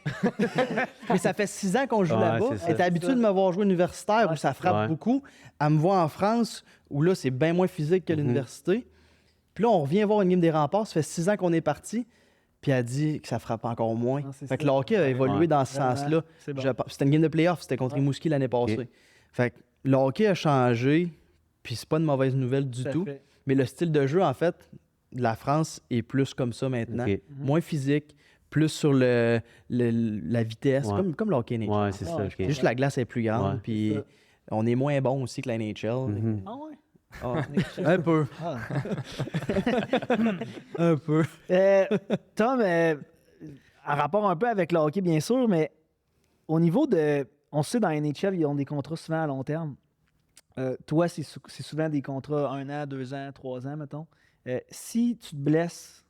Mais ça fait 6 ans qu'on joue là-bas. Elle est habituée de me voir jouer universitaire où ça frappe beaucoup. Elle me voit en France où là, c'est bien moins physique que l'université. Puis là, on revient voir une game des Remparts, ça fait 6 ans qu'on est parti, puis elle dit que ça frappe encore moins. Fait que le hockey a évolué dans ce sens-là. C'était une game de playoff, c'était contre Rimouski l'année passée. Fait que le hockey a changé, puis c'est pas une mauvaise nouvelle du tout. Mais le style de jeu, en fait, de la France est plus comme ça maintenant. Moins physique, plus sur la vitesse, comme le hockey NHL. Ouais, c'est ça. Juste la glace est plus grande, puis on est moins bon aussi que la NHL. Un peu. Un peu. Tom, en rapport un peu avec le hockey, bien sûr, mais au niveau de... On sait, dans NHL, ils ont des contrats souvent à long terme. Toi, c'est souvent des contrats 1 an, 2 ans, 3 ans, mettons. Si tu te blesses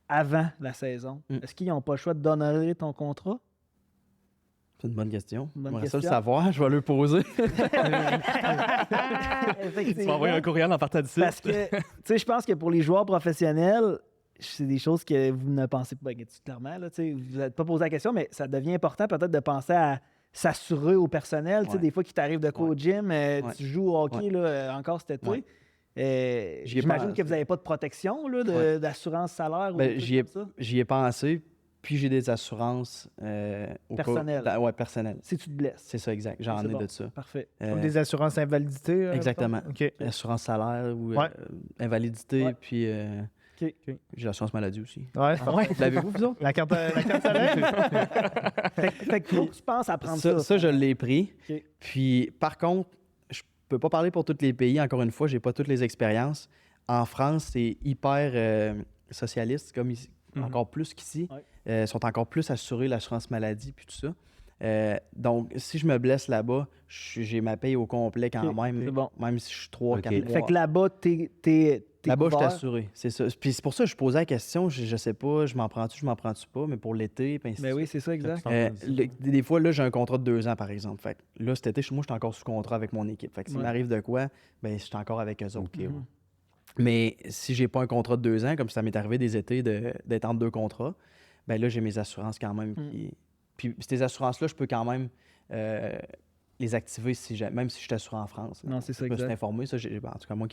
avant la saison, est-ce qu'ils n'ont pas le choix de d'honorer ton contrat? C'est une bonne question. J'aimerais ça le savoir, je vais le poser. Tu vas envoyer un courriel en partant d'ici. Parce que, tu sais, je pense que pour les joueurs professionnels, c'est des choses que vous ne pensez pas clairement. Là, vous n'êtes pas posé la question, mais ça devient important peut-être de penser à s'assurer au personnel. Ouais. Des fois qu'il t'arrive de quoi au gym, tu joues au hockey encore cet été. J'imagine que vous n'avez pas de protection d'assurance salaire ou des trucs comme ça. J'y ai pensé. Puis j'ai des assurances personnelles. Oui, personnelles. Si tu te blesses. C'est ça, exact. J'en ai de ça. Parfait. Comme des assurances invalidité. Exactement. Assurance salaire ou invalidité. Puis j'ai l'assurance maladie aussi. Ouais. L'avez-vous, vous autres? La carte salaire? Fait que tu penses à prendre ça. Ça, je l'ai pris. Puis par contre, je peux pas parler pour tous les pays. Encore une fois, j'ai pas toutes les expériences. En France, c'est hyper socialiste, comme ici. Encore plus qu'ici. Sont encore plus assurés l'assurance maladie puis tout ça. Donc, si je me blesse là-bas, j'ai ma paye au complet quand même. C'est bon. Même si je suis 3-4 mois. Fait que là-bas, t'es là-bas, je suis assuré. C'est ça. Puis c'est pour ça que je posais la question. Je sais pas, je m'en prends-tu pas, mais pour l'été, puis ainsi de suite. Oui, c'est ça, exact. Des fois, là, j'ai un contrat de 2 ans, par exemple. Fait que là, cet été, moi, je suis encore sous contrat avec mon équipe. Fait que s'il m'arrive de quoi, ben je suis encore avec eux autres. Mais si j'ai pas un contrat de 2 ans, comme ça m'est arrivé des étés d'être entre 2 contrats, ben là, j'ai mes assurances quand même. Puis ces assurances-là, je peux quand même les activer même si je suis assuré en France. Non, c'est ça, exact. Je me suis informé. Ça, en tout cas, moi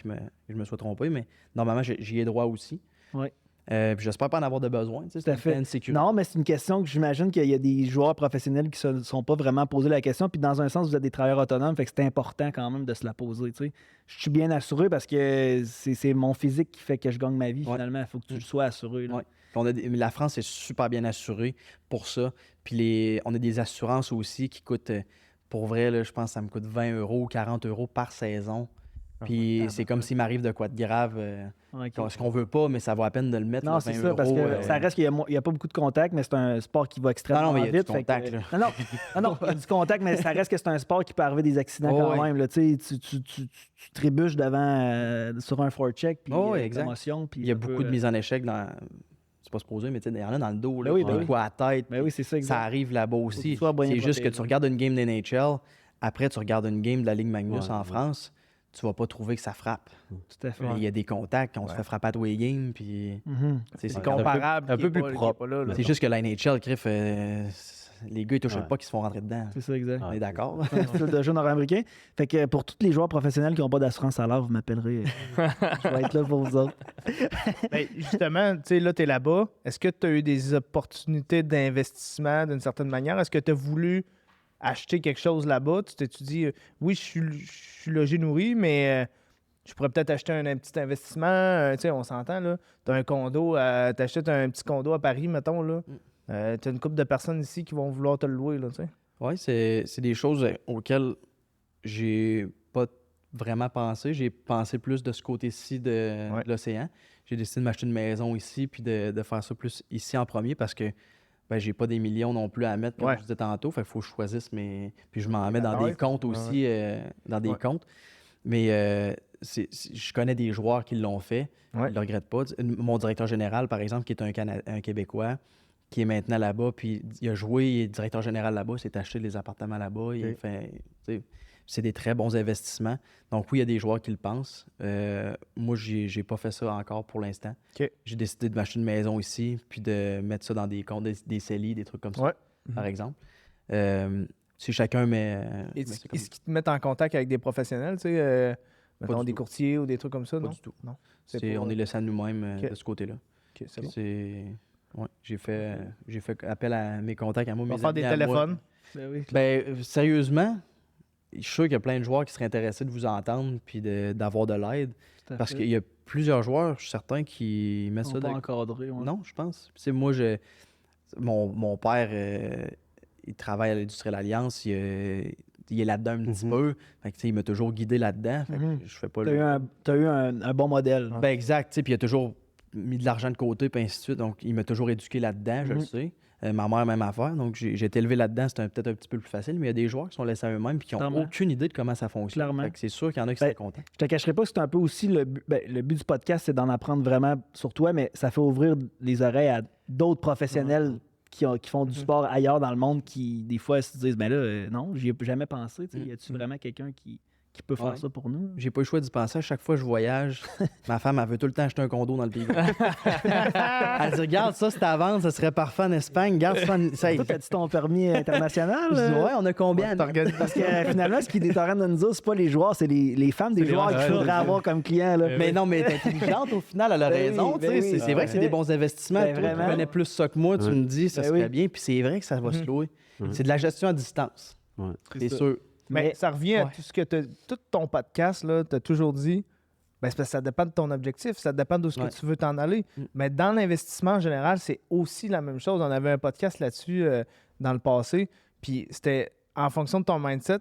je me sois trompé, mais normalement, j'y ai droit aussi. Oui. Puis j'espère pas en avoir de besoin. Tout à fait. Non, mais c'est une question que j'imagine qu'il y a des joueurs professionnels qui ne se sont pas vraiment posé la question. Puis dans un sens, vous êtes des travailleurs autonomes, fait que c'est important quand même de se la poser. T'sais. Je suis bien assuré parce que c'est mon physique qui fait que je gagne ma vie finalement. Il faut que tu sois assuré. Là. La France est super bien assurée pour ça. Puis on a des assurances aussi qui coûtent, pour vrai, là, je pense que ça me coûte 20 € ou 40 € par saison. Puis c'est comme s'il m'arrive de quoi de grave, ce qu'on veut pas, mais ça vaut la peine de le mettre. Non, c'est ça, parce que ça reste qu'il n'y a pas beaucoup de contact, mais c'est un sport qui va extrêmement vite. Il y a du contact, là. Non, il y a du contact, mais ça reste que c'est un sport qui peut arriver des accidents quand même. Là, tu trébuches sur un forecheck, puis émotion. Il y a beaucoup de mises en échec dans... C'est pas supposé, mais il y en a dans le dos, là, quoi à la tête. Oui, c'est ça, ça arrive là-bas aussi. C'est juste que tu regardes une game d'NHL, après tu regardes une game de la Ligue Magnus en France, tu vas pas trouver que ça frappe. Tout à fait. Il y a des contacts, on se fait frapper à tous les games, puis c'est comparable. Un peu plus propre. C'est juste que la NHL, Griff, les gars, ils touchent pas qu'ils se font rentrer dedans. C'est ça, exact. On est d'accord. C'est un style de jeu nord-américain. Fait que pour tous les joueurs professionnels qui n'ont pas d'assurance salaire, vous m'appellerez. Je vais être là pour vous autres. Ben, justement, tu sais, là, tu es là-bas. Est-ce que tu as eu des opportunités d'investissement d'une certaine manière? Est-ce que tu as voulu acheter quelque chose là-bas? Tu t'es dit, oui, je suis logé, nourri, mais je pourrais peut-être acheter un petit investissement. Tu sais, on s'entend, là. Tu as un condo, tu achètes un petit condo à Paris, mettons, là. Tu as une couple de personnes ici qui vont vouloir te le louer, là, tu sais. Oui, c'est des choses auxquelles j'ai pas vraiment pensé. J'ai pensé plus de ce côté-ci de l'océan. J'ai décidé de m'acheter une maison ici puis de faire ça plus ici en premier parce que j'ai pas des millions non plus à mettre, comme je disais tantôt. Fait qu'il faut que je choisisse puis je m'en mets dans des comptes aussi, dans des comptes. Mais je connais des joueurs qui l'ont fait. Ils ne le regrettent pas. Mon directeur général, par exemple, qui est un Québécois, qui est maintenant là-bas, puis il a joué, il est directeur général là-bas, il s'est acheté des appartements là-bas. Il fait, c'est des très bons investissements. Donc oui, il y a des joueurs qui le pensent. Moi, j'ai pas fait ça encore pour l'instant. J'ai décidé de m'acheter une maison ici, puis de mettre ça dans des comptes, des CELI, des trucs comme ça, par exemple. Si chacun met... Est-ce qu'ils te mettent en contact avec des professionnels, tu sais, mettons des courtiers ou des trucs comme ça? Pas du tout. Non. On est laissé à nous-mêmes de ce côté-là. C'est bon. Ouais, j'ai fait appel à mes contacts, à moi. On va faire des téléphones. Sérieusement, je suis sûr qu'il y a plein de joueurs qui seraient intéressés de vous entendre puis d'avoir de l'aide. Parce qu'il y a plusieurs joueurs, je suis certain, qui mettent ça... pas encadré. Non, je pense. Moi, mon père, il travaille à l'Industrielle Alliance. Il il est là-dedans un petit peu. Fait que, il m'a toujours guidé là-dedans. Fait que je fais pas T'as eu un bon modèle. Ben exact. Puis il a toujours mis de l'argent de côté, puis ainsi de suite. Donc, il m'a toujours éduqué là-dedans, je le sais. Ma mère, même affaire. Donc, j'ai été élevé là-dedans. C'était peut-être un petit peu plus facile, mais il y a des joueurs qui sont laissés à eux-mêmes et qui n'ont aucune idée de comment ça fonctionne. Clairement. Fait que c'est sûr qu'il y en a qui seraient contents. Je te cacherai pas que c'est un peu aussi le but du podcast, c'est d'en apprendre vraiment sur toi, mais ça fait ouvrir les oreilles à d'autres professionnels qui font du sport ailleurs dans le monde qui, des fois, se disent ben là, non, j'y ai jamais pensé. Y a-tu vraiment quelqu'un qui peut faire ça pour nous? J'ai pas eu le choix d'y penser. À chaque fois que je voyage, ma femme, elle veut tout le temps acheter un condo dans le pays. Elle dit regarde, ça, c'est à vendre, ça serait parfait en Espagne. Regarde ça. Toi, as-tu ton permis international? Je dis, ouais, on a combien? Parce que finalement, ce qui est en train de nous dire, c'est pas les joueurs, c'est les femmes des joueurs qu'il faudrait avoir comme clients. Mais non, mais t'es intelligente au final, elle a raison. C'est vrai que c'est des bons investissements. Toi, tu connais plus ça que moi, tu me dis, ça serait bien. Puis c'est vrai que ça va se louer. C'est de la gestion à distance. C'est sûr. Mais ça revient à tout ce que tout ton podcast, tu as toujours dit, ben, c'est parce que ça dépend de ton objectif, ça dépend d'où que tu veux t'en aller. Mais dans l'investissement en général, c'est aussi la même chose. On avait un podcast là-dessus dans le passé, puis c'était en fonction de ton mindset,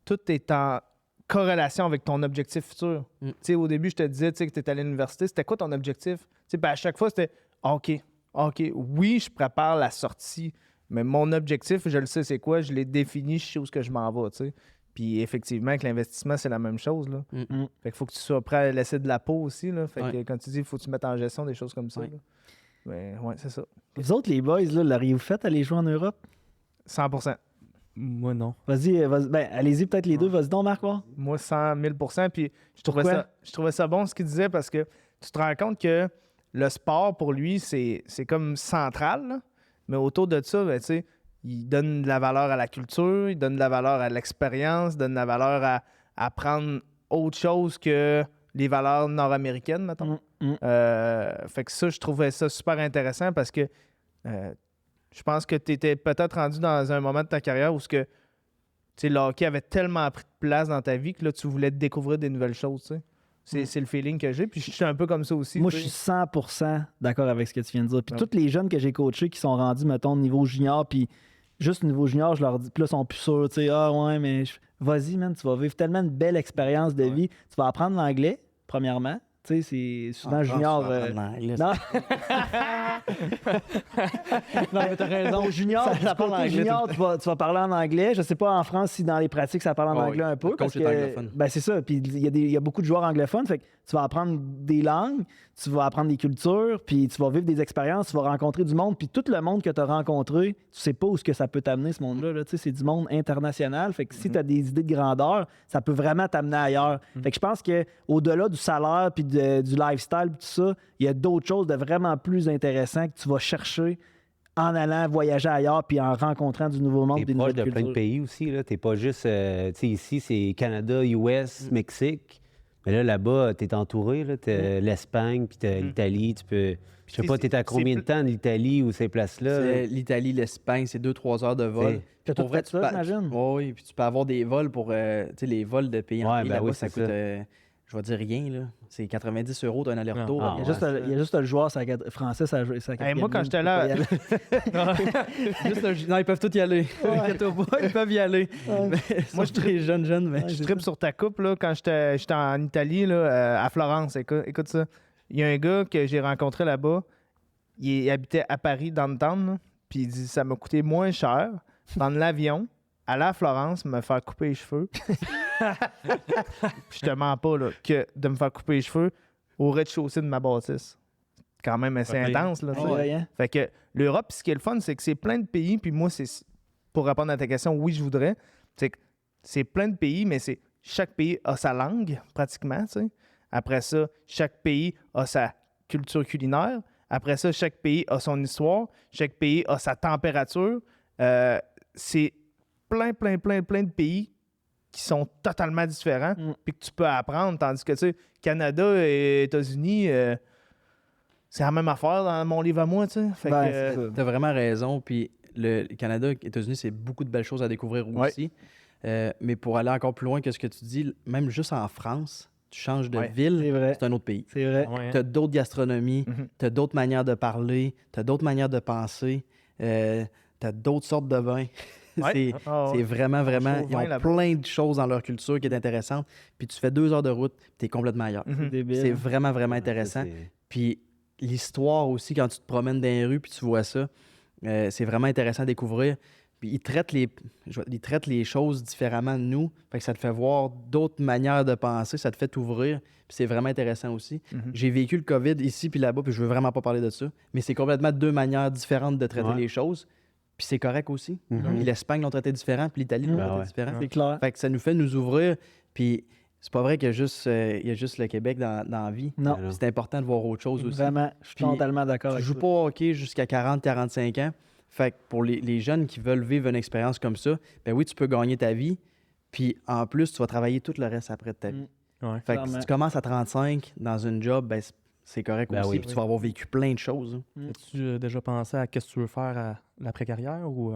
tout est en corrélation avec ton objectif futur. Tu sais, au début, je te disais que tu étais à l'université, c'était quoi ton objectif? Ben, à chaque fois, c'était OK, oui, je prépare la sortie. Mais mon objectif, je le sais, c'est quoi? Je l'ai défini, je sais où je m'en vais, tu sais. Puis effectivement, avec l'investissement, c'est la même chose, là. Fait qu'il faut que tu sois prêt à laisser de la peau aussi, là. Fait que quand tu dis, il faut que tu mettes en gestion des choses comme ça, là. Mais ouais, c'est ça. Les autres, les boys, là, l'auriez-vous fait aller jouer en Europe? 100%. Moi, non. Vas-y, ben, allez-y peut-être les deux. Vas-y donc, Marc. Moi, 100 000%. Puis je trouvais ça bon ce qu'il disait parce que tu te rends compte que le sport, pour lui, c'est comme central, là. Mais autour de ça, ben, il donne de la valeur à la culture, il donne de la valeur à l'expérience, il donne de la valeur à apprendre autre chose que les valeurs nord-américaines, mettons. Fait que ça, je trouvais ça super intéressant parce que je pense que tu étais peut-être rendu dans un moment de ta carrière où le hockey avait tellement pris de place dans ta vie que là, tu voulais découvrir des nouvelles choses, tu sais. C'est le feeling que j'ai. Puis je suis un peu comme ça aussi. Moi, je suis 100% d'accord avec ce que tu viens de dire. Puis tous les jeunes que j'ai coachés qui sont rendus, mettons, niveau junior, puis juste niveau junior, je leur dis, puis là, ils sont plus sûrs. Tu sais, mais vas-y, man, tu vas vivre tellement une belle expérience de vie. Tu vas apprendre l'anglais, premièrement. Tu sais, c'est souvent junior. Non. Non, mais t'as raison. Junior, tu vas parler en anglais. Je sais pas en France si dans les pratiques ça parle en anglais un peu. Parce que, ben c'est ça. Puis il y a beaucoup de joueurs anglophones. Fait que tu vas apprendre des langues, tu vas apprendre des cultures, puis tu vas vivre des expériences, tu vas rencontrer du monde. Puis tout le monde que tu as rencontré, tu sais pas où ce que ça peut t'amener, ce monde-là. Là. C'est du monde international. Fait que si tu as des idées de grandeur, ça peut vraiment t'amener ailleurs. Fait que je pense qu'au-delà du salaire puis du lifestyle tout ça, il y a d'autres choses de vraiment plus intéressant que tu vas chercher en allant voyager ailleurs puis en rencontrant du nouveau monde. T'es proche de plein de pays aussi. T'es pas juste... ici, c'est Canada, US, Mexique. Mais là-bas, t'es entouré. T'as l'Espagne, puis t'as l'Italie. Tu peux... Je sais pas, t'es à combien de temps de l'Italie ou ces places-là? L'Italie, l'Espagne, c'est 2-3 heures de vol. T'as tout fait ça, j'imagine? Oui, puis tu peux avoir des vols pour... les vols de pays en pays, là-bas, ça coûte... je vais dire rien, là. C'est 90 € d'un aller-retour. Il y a juste le joueur français, ça moi, quand j'étais là... Non, ils peuvent tous y aller. Ils peuvent y aller. Moi, je suis très jeune. Mais je trippe sur ta coupe, là, quand j'étais en Italie, là, à Florence. Écoute ça. Il y a un gars que j'ai rencontré là-bas. Il habitait à Paris, downtown, puis il dit « Ça m'a coûté moins cher prendre l'avion, aller à Florence, me faire couper les cheveux. » Je te mens pas, là, que de me faire couper les cheveux au rez-de-chaussée de ma bâtisse. C'est quand même assez intense, là. Fait que l'Europe, ce qui est le fun, c'est que c'est plein de pays, puis moi, c'est pour répondre à ta question, oui, je voudrais. C'est que c'est plein de pays, mais chaque pays a sa langue, pratiquement, tu sais. Après ça, chaque pays a sa culture culinaire. Après ça, chaque pays a son histoire. Chaque pays a sa température. C'est plein de pays qui sont totalement différents puis que tu peux apprendre. Tandis que, tu sais, Canada et États-Unis, c'est la même affaire dans mon livre à moi, tu sais. T'as vraiment raison. Puis le Canada et les États-Unis, c'est beaucoup de belles choses à découvrir aussi. Mais pour aller encore plus loin que ce que tu dis, même juste en France, tu changes de ville, c'est un autre pays. C'est vrai. Tu as d'autres gastronomies, tu as d'autres manières de parler, tu as d'autres manières de penser, tu as d'autres sortes de vins. C'est vraiment, vraiment... Ils ont plein de choses dans leur culture qui est intéressante. Puis tu fais 2 heures de route, puis tu es complètement ailleurs. C'est vraiment, vraiment intéressant. Puis l'histoire aussi, quand tu te promènes dans les rues, puis tu vois ça, c'est vraiment intéressant à découvrir. Puis ils traitent les choses différemment de nous. Fait que ça te fait voir d'autres manières de penser, ça te fait t'ouvrir. Puis c'est vraiment intéressant aussi. J'ai vécu le COVID ici puis là-bas, puis je veux vraiment pas parler de ça. Mais c'est complètement 2 manières différentes de traiter les choses. Puis c'est correct aussi. Puis l'Espagne l'ont traité différent, puis l'Italie l'ont traité différent. C'est clair. Fait que ça nous fait nous ouvrir. Puis c'est pas vrai qu'il y a juste le Québec dans la vie. Non. C'est important de voir autre chose aussi. Vraiment, je suis totalement d'accord avec toi. Tu joues pas au hockey jusqu'à 40-45 ans. Fait que pour les jeunes qui veulent vivre une expérience comme ça, ben oui, tu peux gagner ta vie. Puis en plus, tu vas travailler tout le reste après de ta vie. Fait que si tu commences à 35 dans une job, ben c'est correct aussi. Puis tu vas avoir vécu plein de choses. As-tu déjà pensé à qu'est-ce que tu veux faire à l'après-carrière ou...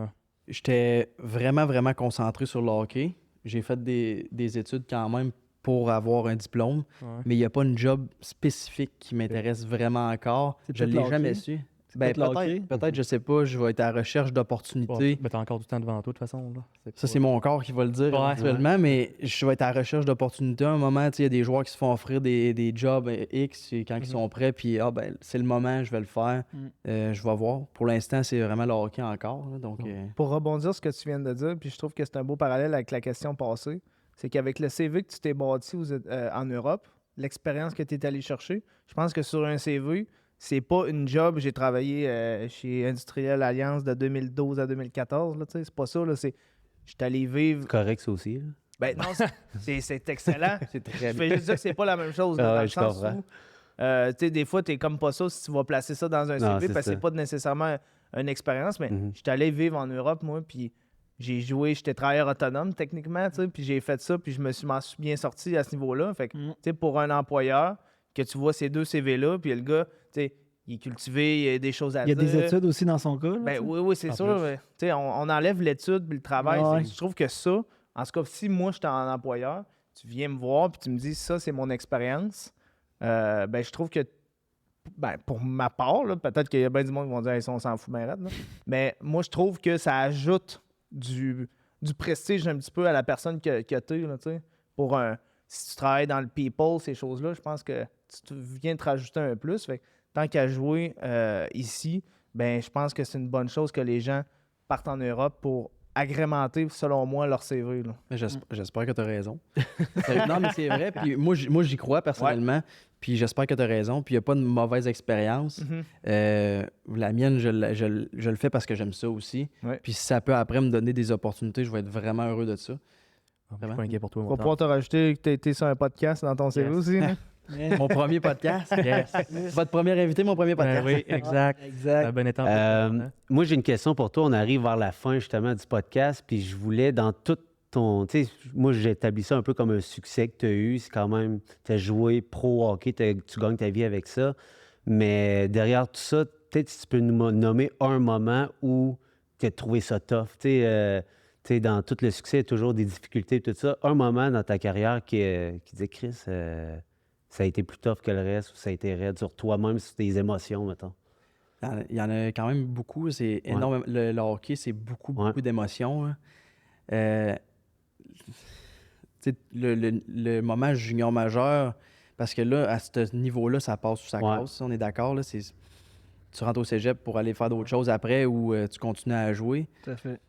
J'étais vraiment, vraiment concentré sur le hockey. J'ai fait des études quand même pour avoir un diplôme, mais il n'y a pas une job spécifique qui m'intéresse vraiment encore. Je ne l'ai jamais su. Ben, peut-être, je sais pas, je vais être à la recherche d'opportunités. Ben, tu as encore du temps devant toi, de toute façon. Là. Ça, c'est mon corps qui va le dire actuellement, mais je vais être à la recherche d'opportunités. À un moment, il y a des joueurs qui se font offrir des jobs X quand ils sont prêts, puis c'est le moment, je vais le faire. Je vais voir. Pour l'instant, c'est vraiment le hockey encore. Là, donc, Pour rebondir sur ce que tu viens de dire, puis je trouve que c'est un beau parallèle avec la question passée, c'est qu'avec le CV que tu t'es bâti en Europe, l'expérience que tu es allé chercher, je pense que sur un CV, c'est pas une job. J'ai travaillé chez Industriel Alliance de 2012 à 2014. Là, c'est pas ça. Je suis allé vivre. C'est correct, ça aussi. Là. Ben non, c'est excellent. C'est très Je fais juste dire que c'est pas la même chose. Dans le sens où, des fois, t'es comme pas ça si tu vas placer ça dans un CV parce que c'est pas nécessairement une expérience. Mais je suis allé vivre en Europe, moi, puis j'ai joué, j'étais travailleur autonome techniquement, puis j'ai fait ça, puis je m'en suis bien sorti à ce niveau-là. Fait que, pour un employeur, que tu vois ces 2 CV-là, puis le gars, il est cultivé, il y a des choses à dire. Il y a des études aussi dans son cas. Là, ben, oui, c'est sûr. Mais, on enlève l'étude puis le travail. Je trouve que ça, en tout cas, si moi, j'étais un employeur, tu viens me voir puis tu me dis ça, c'est mon expérience, ben, je trouve que, pour ma part, là, peut-être qu'il y a bien du monde qui vont dire hey, « on s'en fout, bien raide. » Mais moi, je trouve que ça ajoute du prestige un petit peu à la personne que tu es, pour si tu travailles dans le people, ces choses-là, je pense que tu viens te rajouter un plus. Fait que, tant qu'à jouer ici, ben je pense que c'est une bonne chose que les gens partent en Europe pour agrémenter, selon moi, leur CV. Là. J'espère que tu as raison. Non, mais c'est vrai. Puis moi, j'y crois personnellement. Puis j'espère que tu as raison. Puis il n'y a pas de mauvaise expérience. La mienne, je le fais parce que j'aime ça aussi. Puis si ça peut après me donner des opportunités, je vais être vraiment heureux de ça. Je suis pas inquiet pour toi. Tu vas pouvoir te rajouter que tu as été sur un podcast dans ton CV aussi. Mon premier podcast. Votre premier invité, mon premier podcast. Oui, exact. Moi, j'ai une question pour toi. On arrive vers la fin, justement, du podcast. Puis je voulais, dans tout ton... Tu sais, moi, j'établis ça un peu comme un succès que tu as eu. C'est quand même... Tu as joué pro hockey, tu gagnes ta vie avec ça. Mais derrière tout ça, peut-être si tu peux nous nommer un moment où tu as trouvé ça tough. Tu sais, dans tout le succès, il y a toujours des difficultés et tout ça. Un moment dans ta carrière qui dit « Chris... ça a été plus tough que le reste ou ça a été raide sur toi-même, sur tes émotions, mettons? » Il y en a quand même beaucoup. C'est énorme. Le hockey, c'est beaucoup d'émotions. Le moment junior majeur, parce que là, à ce niveau-là, ça passe ou ça casse. On est d'accord. Là, tu rentres au cégep pour aller faire d'autres choses après ou tu continues à jouer. Tout à fait.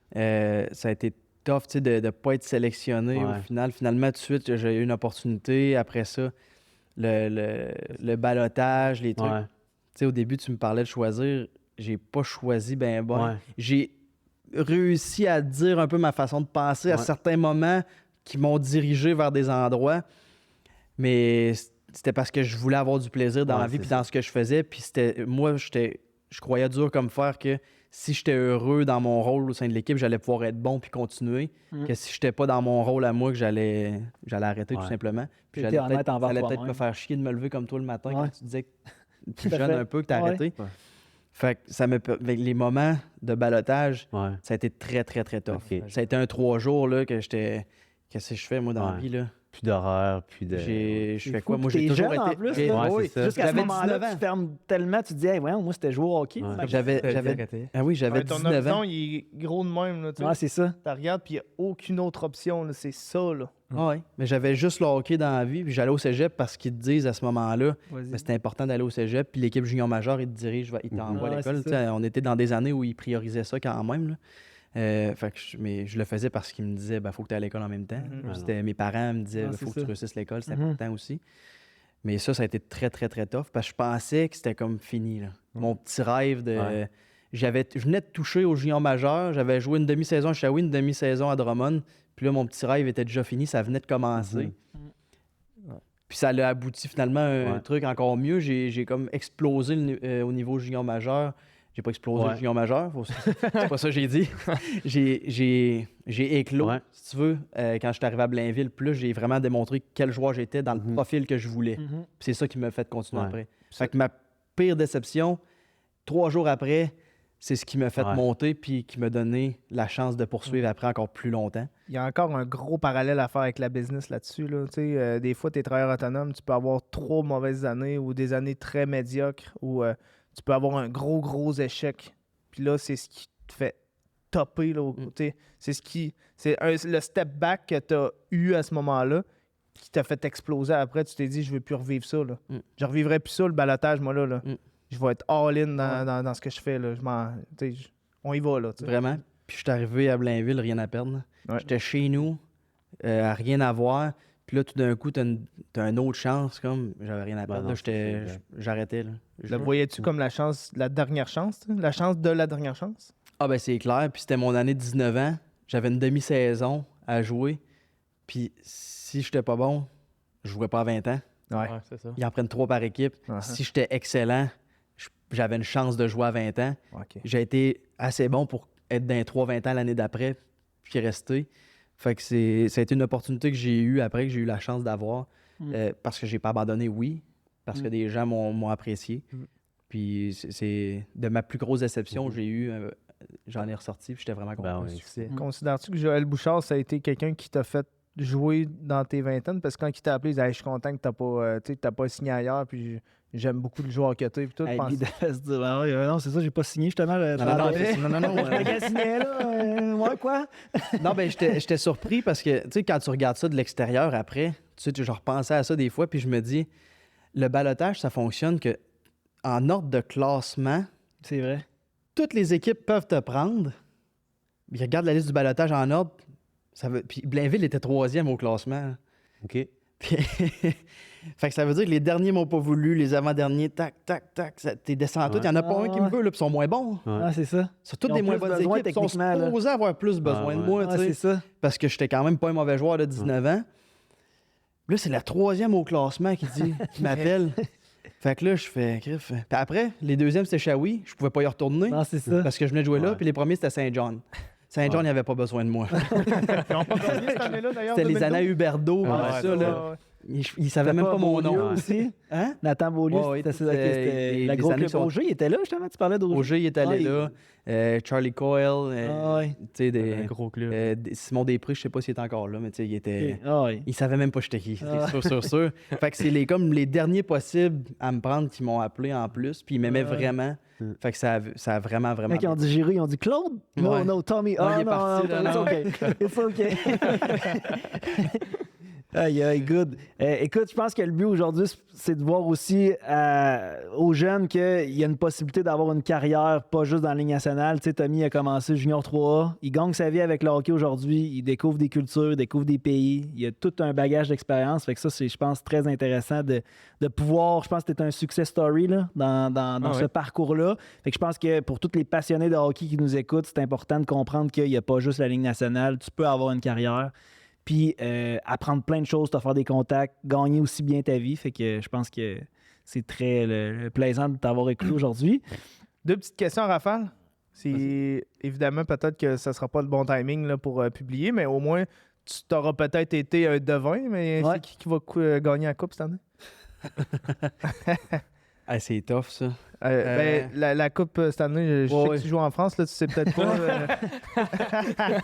Ça a été tough de ne pas être sélectionné au final. Finalement, tout de suite, j'ai eu une opportunité. Après ça, le balotage, les trucs. Au début, tu me parlais de choisir. J'ai pas choisi J'ai réussi à dire un peu ma façon de penser à certains moments qui m'ont dirigé vers des endroits. Mais c'était parce que je voulais avoir du plaisir dans ma vie puis dans ce que je faisais. Puis je croyais dur comme fer que si j'étais heureux dans mon rôle au sein de l'équipe, j'allais pouvoir être bon puis continuer. Que si j'étais pas dans mon rôle à moi, que j'allais arrêter tout simplement. Puis ça allait peut-être me faire chier de me lever comme toi le matin quand tu disais que tu jeune un peu, que t'as arrêté. Fait que avec les moments de balotage, ça a été très, très, très tough. Ça a été un 3 jours là, que j'étais... Qu'est-ce que je fais, moi, dans la vie, là? Plus d'horreur, plus de... Je fais quoi? Moi, j'ai toujours jeune, été... en plus, là. Ouais, c'est ça. Jusqu'à ce J'avais moment-là, 19 ans. tu fermes tellement, tu te dis, hey, ouais, moi, c'était jouer au hockey. Ouais. J'avais... Ah oui, j'avais Ton 19 horizon, ans. il est gros de même. Là, tu sais. Ouais, c'est ça. Tu regardes, puis il n'y a aucune autre option. Là, c'est ça. Là. Ah ouais. Mais j'avais juste le hockey dans la vie, puis j'allais au cégep parce qu'ils te disent à ce moment-là, Vas-y. c'était important d'aller au cégep, puis l'équipe junior majeure, ils te dirigent, ils t'envoient à Ouais, l'école. c'est ça. Tu sais, on était dans des années où ils priorisaient ça quand même, là. Fait que mais je le faisais parce qu'ils me disaient, faut que tu ailles à l'école en même temps. Mhm. C'était, mes parents me disaient, Ah, faut c'est que tu ça. réussisses l'école, c'est Mhm. important aussi. Mais ça a été très, très, très tough parce que je pensais que c'était comme fini, là. Mon petit rêve de... Ouais. Je venais de toucher au junior majeur, j'avais joué une demi-saison à Shawinigan, une demi-saison à Drummond, puis là, mon petit rêve était déjà fini, ça venait de commencer. Puis ça l'a abouti finalement à un truc encore mieux. J'ai comme explosé au niveau junior majeur. J'ai pas explosé le junior majeur, c'est pas ça que j'ai dit. J'ai éclos, si tu veux, quand je suis arrivé à Blainville. Puis là, j'ai vraiment démontré quel joueur j'étais dans le profil que je voulais. Puis c'est ça qui m'a fait continuer après. Fait que ma pire déception, 3 jours après, c'est ce qui m'a fait monter puis qui m'a donné la chance de poursuivre après encore plus longtemps. Il y a encore un gros parallèle à faire avec la business là-dessus. Là. Des fois, tu es travailleur autonome, tu peux avoir 3 mauvaises années ou des années très médiocres ou tu peux avoir un gros échec. Puis là, c'est ce qui te fait topper. Là, le step back que tu as eu à ce moment-là qui t'a fait exploser après. Tu t'es dit, je ne veux plus revivre ça. Là. Je ne revivrai plus ça, le balotage, moi. Là. Je vais être all-in dans ce que je fais. Là. On y va. Là, vraiment. Puis je suis arrivé à Blainville, rien à perdre. J'étais chez nous, à rien à voir. Puis là, tout d'un coup, t'as une autre chance, comme j'avais rien à perdre. J'arrêtais. Là. Le voyais-tu comme la dernière chance? La chance de la dernière chance? Ah ben c'est clair. Puis c'était mon année de 19 ans. J'avais une demi-saison à jouer. Puis si j'étais pas bon, je jouais pas à 20 ans. Ouais, c'est ça. Ils en prennent 3 par équipe. Si j'étais excellent, j'avais une chance de jouer à 20 ans. Okay. J'ai été assez bon pour être dans les 3-20 ans l'année d'après, puis resté. Fait que ça a été une opportunité que j'ai eue après, que j'ai eu la chance d'avoir. Parce que j'ai pas abandonné, oui. Parce que des gens m'ont apprécié. Puis c'est de ma plus grosse déception, j'en ai ressorti, puis j'étais vraiment content du succès. Considères-tu que Joël Bouchard, ça a été quelqu'un qui t'a fait jouer dans tes vingtaines? Parce que quand il t'a appelé, il disait, je suis content que t'as pas signé ailleurs, puis j'aime beaucoup le joueur que t'as. Puis tout, il devait se dire, non, c'est ça, j'ai pas signé justement. Non. Je signé là. Ouais, quoi? Non, ben j'étais surpris parce que, tu sais, quand tu regardes ça de l'extérieur après, tu sais, je repensais à ça des fois, puis je me dis, le balotage, ça fonctionne que en ordre de classement, c'est vrai. Toutes les équipes peuvent te prendre. Puis regarde la liste du balotage en ordre. Puis Blainville était 3e au classement. OK. Puis fait que ça veut dire que les derniers m'ont pas voulu, les avant-derniers, tac. T'es descendu tout. Il n'y en a pas un qui me veut, là, puis ils sont moins bons. Ah, c'est ça. C'est toutes des moins bonnes équipes. Ils sont supposés avoir plus besoin de moi. C'est ça. Parce que j'étais quand même pas un mauvais joueur de 19 ans. Là, c'est la 3e au classement qui m'appelle. Fait que là, je fais griffe. Puis après, les 2e, c'était Shawi. Je pouvais pas y retourner. Non, c'est ça. Parce que je venais de jouer là. Puis les premiers, c'était Saint-John. Saint-John, il n'avait pas besoin de moi. Ils ont pas gagné cette année-là, d'ailleurs. C'était les années Huberdeau. Il ne savait même pas mon nom. Aussi. Hein? Nathan Beaulieu, c'était la grosse club. Auger, il était là, justement, tu parlais d'Auger. Auger, il est allé là. Charlie Coyle. Un gros club. Simon Després, je sais pas s'il est encore là, mais il était. Okay. Il savait même pas j'étais qui. Sûr. Fait que c'est comme les derniers possibles à me prendre qui m'ont appelé en plus. Puis ils m'aimaient vraiment. Fait que ça a vraiment. Quand ils ont dit Giroux, ils ont dit Claude? Non, Tommy. Non, il est parti. It's okay. Aïe, good. Écoute, je pense que le but aujourd'hui, c'est de voir aussi aux jeunes qu'il y a une possibilité d'avoir une carrière, pas juste dans la Ligue nationale. Tu sais, Tommy a commencé junior 3A. Il gagne sa vie avec le hockey aujourd'hui. Il découvre des cultures, il découvre des pays. Il a tout un bagage d'expérience. Fait que ça, c'est, je pense, très intéressant de pouvoir... Je pense que tu es un success story là, dans ce parcours-là. Fait que je pense que pour tous les passionnés de hockey qui nous écoutent, c'est important de comprendre qu'il n'y a pas juste la Ligue nationale. Tu peux avoir une carrière. Puis apprendre plein de choses, te faire des contacts, gagner aussi bien ta vie. Fait que je pense que c'est très plaisant de t'avoir écouté aujourd'hui. 2 petites questions, Raphaël. Évidemment, peut-être que ça ne sera pas le bon timing là, pour publier, mais au moins, tu t'auras peut-être été un devin, mais c'est qui va gagner la coupe cette année? C'est tough, ça. La coupe cette année, je sais que tu joues en France, là, tu sais peut-être pas.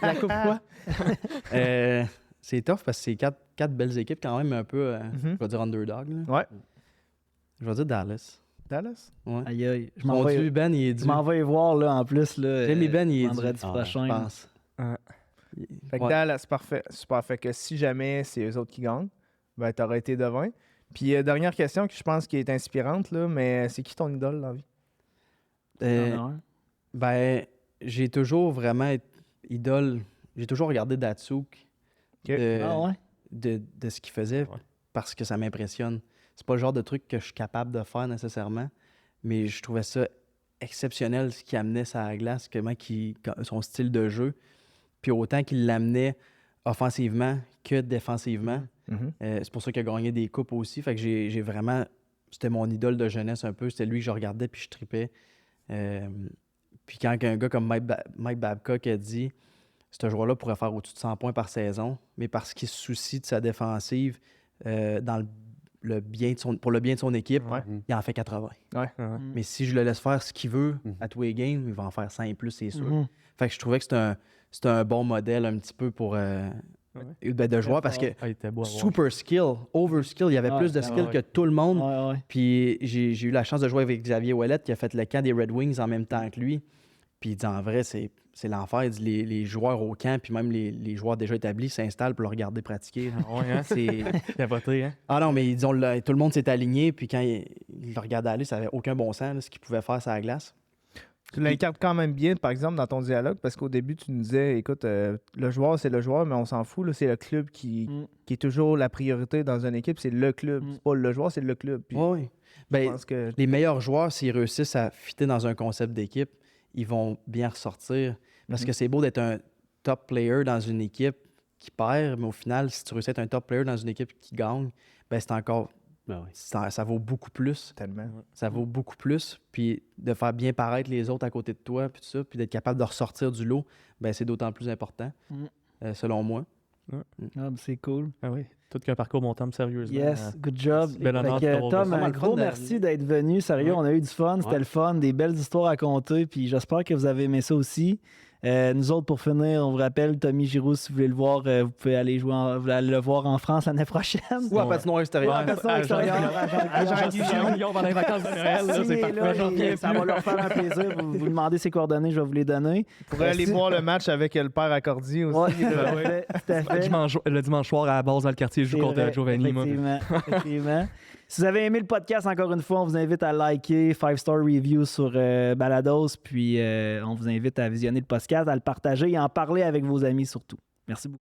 La coupe quoi? c'est tough parce que c'est quatre belles équipes quand même un peu, je vais dire underdog. Là. Ouais. Je vais dire Dallas. Dallas? Ouais. Aïe, aïe. Je Ben, il est dû. m'en vais y voir là, en plus. Jamie Ben, il est vendredi dû. prochain. Je pense. Fait que Dallas, parfait. Super. Fait que si jamais c'est eux autres qui gagnent, ben t'aurais été devant. Puis dernière question que je pense qui est inspirante, là, mais c'est qui ton idole dans la vie? Ben, j'ai toujours vraiment été idole. J'ai toujours regardé Datsuk de ce qu'il faisait parce que ça m'impressionne. C'est pas le genre de truc que je suis capable de faire nécessairement, mais je trouvais ça exceptionnel ce qu'il amenait sur la glace, son style de jeu. Puis autant qu'il l'amenait offensivement que défensivement. C'est pour ça qu'il a gagné des coupes aussi. Fait que j'ai vraiment... C'était mon idole de jeunesse un peu. C'était lui que je regardais puis je tripais. Puis quand un gars comme Mike Babcock a dit « Ce joueur-là pourrait faire au-dessus de 100 points par saison, mais parce qu'il se soucie de sa défensive pour le bien de son équipe, il en fait 80. Mais si je le laisse faire ce qu'il veut à tous les games, il va en faire 100 et plus, c'est sûr. Fait que je trouvais que c'était un bon modèle un petit peu pour de joueur parce que super skill, over skill, il y avait plus de skill que tout le monde. Puis j'ai eu la chance de jouer avec Xavier Ouellette qui a fait le camp des Red Wings en même temps que lui. Puis il dit en vrai, c'est l'enfer. Il dit les joueurs au camp, puis même les joueurs déjà établis s'installent pour le regarder pratiquer. C'est capoté, hein? Ah non, mais ils ont tout le monde s'est aligné, puis quand il le regardait aller, ça n'avait aucun bon sens, là, ce qu'il pouvait faire sur la glace. Tu l'incarnes quand même bien, par exemple, dans ton dialogue, parce qu'au début, tu nous disais, écoute, le joueur, c'est le joueur, mais on s'en fout. Là, c'est le club qui est toujours la priorité dans une équipe. C'est le club. C'est pas le joueur, c'est le club. Oui. Ben, les meilleurs joueurs, s'ils réussissent à fitter dans un concept d'équipe, ils vont bien ressortir. Parce que c'est beau d'être un top player dans une équipe qui perd, mais au final, si tu réussis à être un top player dans une équipe qui gagne, ben c'est encore... Ça vaut beaucoup plus. Tellement. Ça vaut beaucoup plus. Puis de faire bien paraître les autres à côté de toi, puis tout ça, puis d'être capable de ressortir du lot, ben c'est d'autant plus important, selon moi. C'est cool. Ah oui, tout qu'un parcours montable, sérieusement. Yes, good job. Bel honneur de t'avoir Tom, reçu. un gros merci d'être venu. Sérieux, on a eu du fun. C'était le fun, des belles histoires à compter. Puis j'espère que vous avez aimé ça aussi. Nous autres, pour finir, on vous rappelle, Tommy Giroux, si vous voulez le voir, vous pouvez aller le voir en France l'année prochaine. Ou à Patinoire extérieur. À Patinoire extérieur. Pendant les vacances de Noël. Ça va leur faire un plaisir. Vous demandez ses coordonnées, je vais vous les donner. Vous pourrez aller voir le match avec le père Accordi aussi. Le dimanche soir, à la base dans le quartier, je joue contre Giovanni. Effectivement. Si vous avez aimé le podcast, encore une fois, on vous invite à liker, 5-star review sur Balados, puis on vous invite à visionner le podcast, à le partager et à en parler avec vos amis surtout. Merci beaucoup.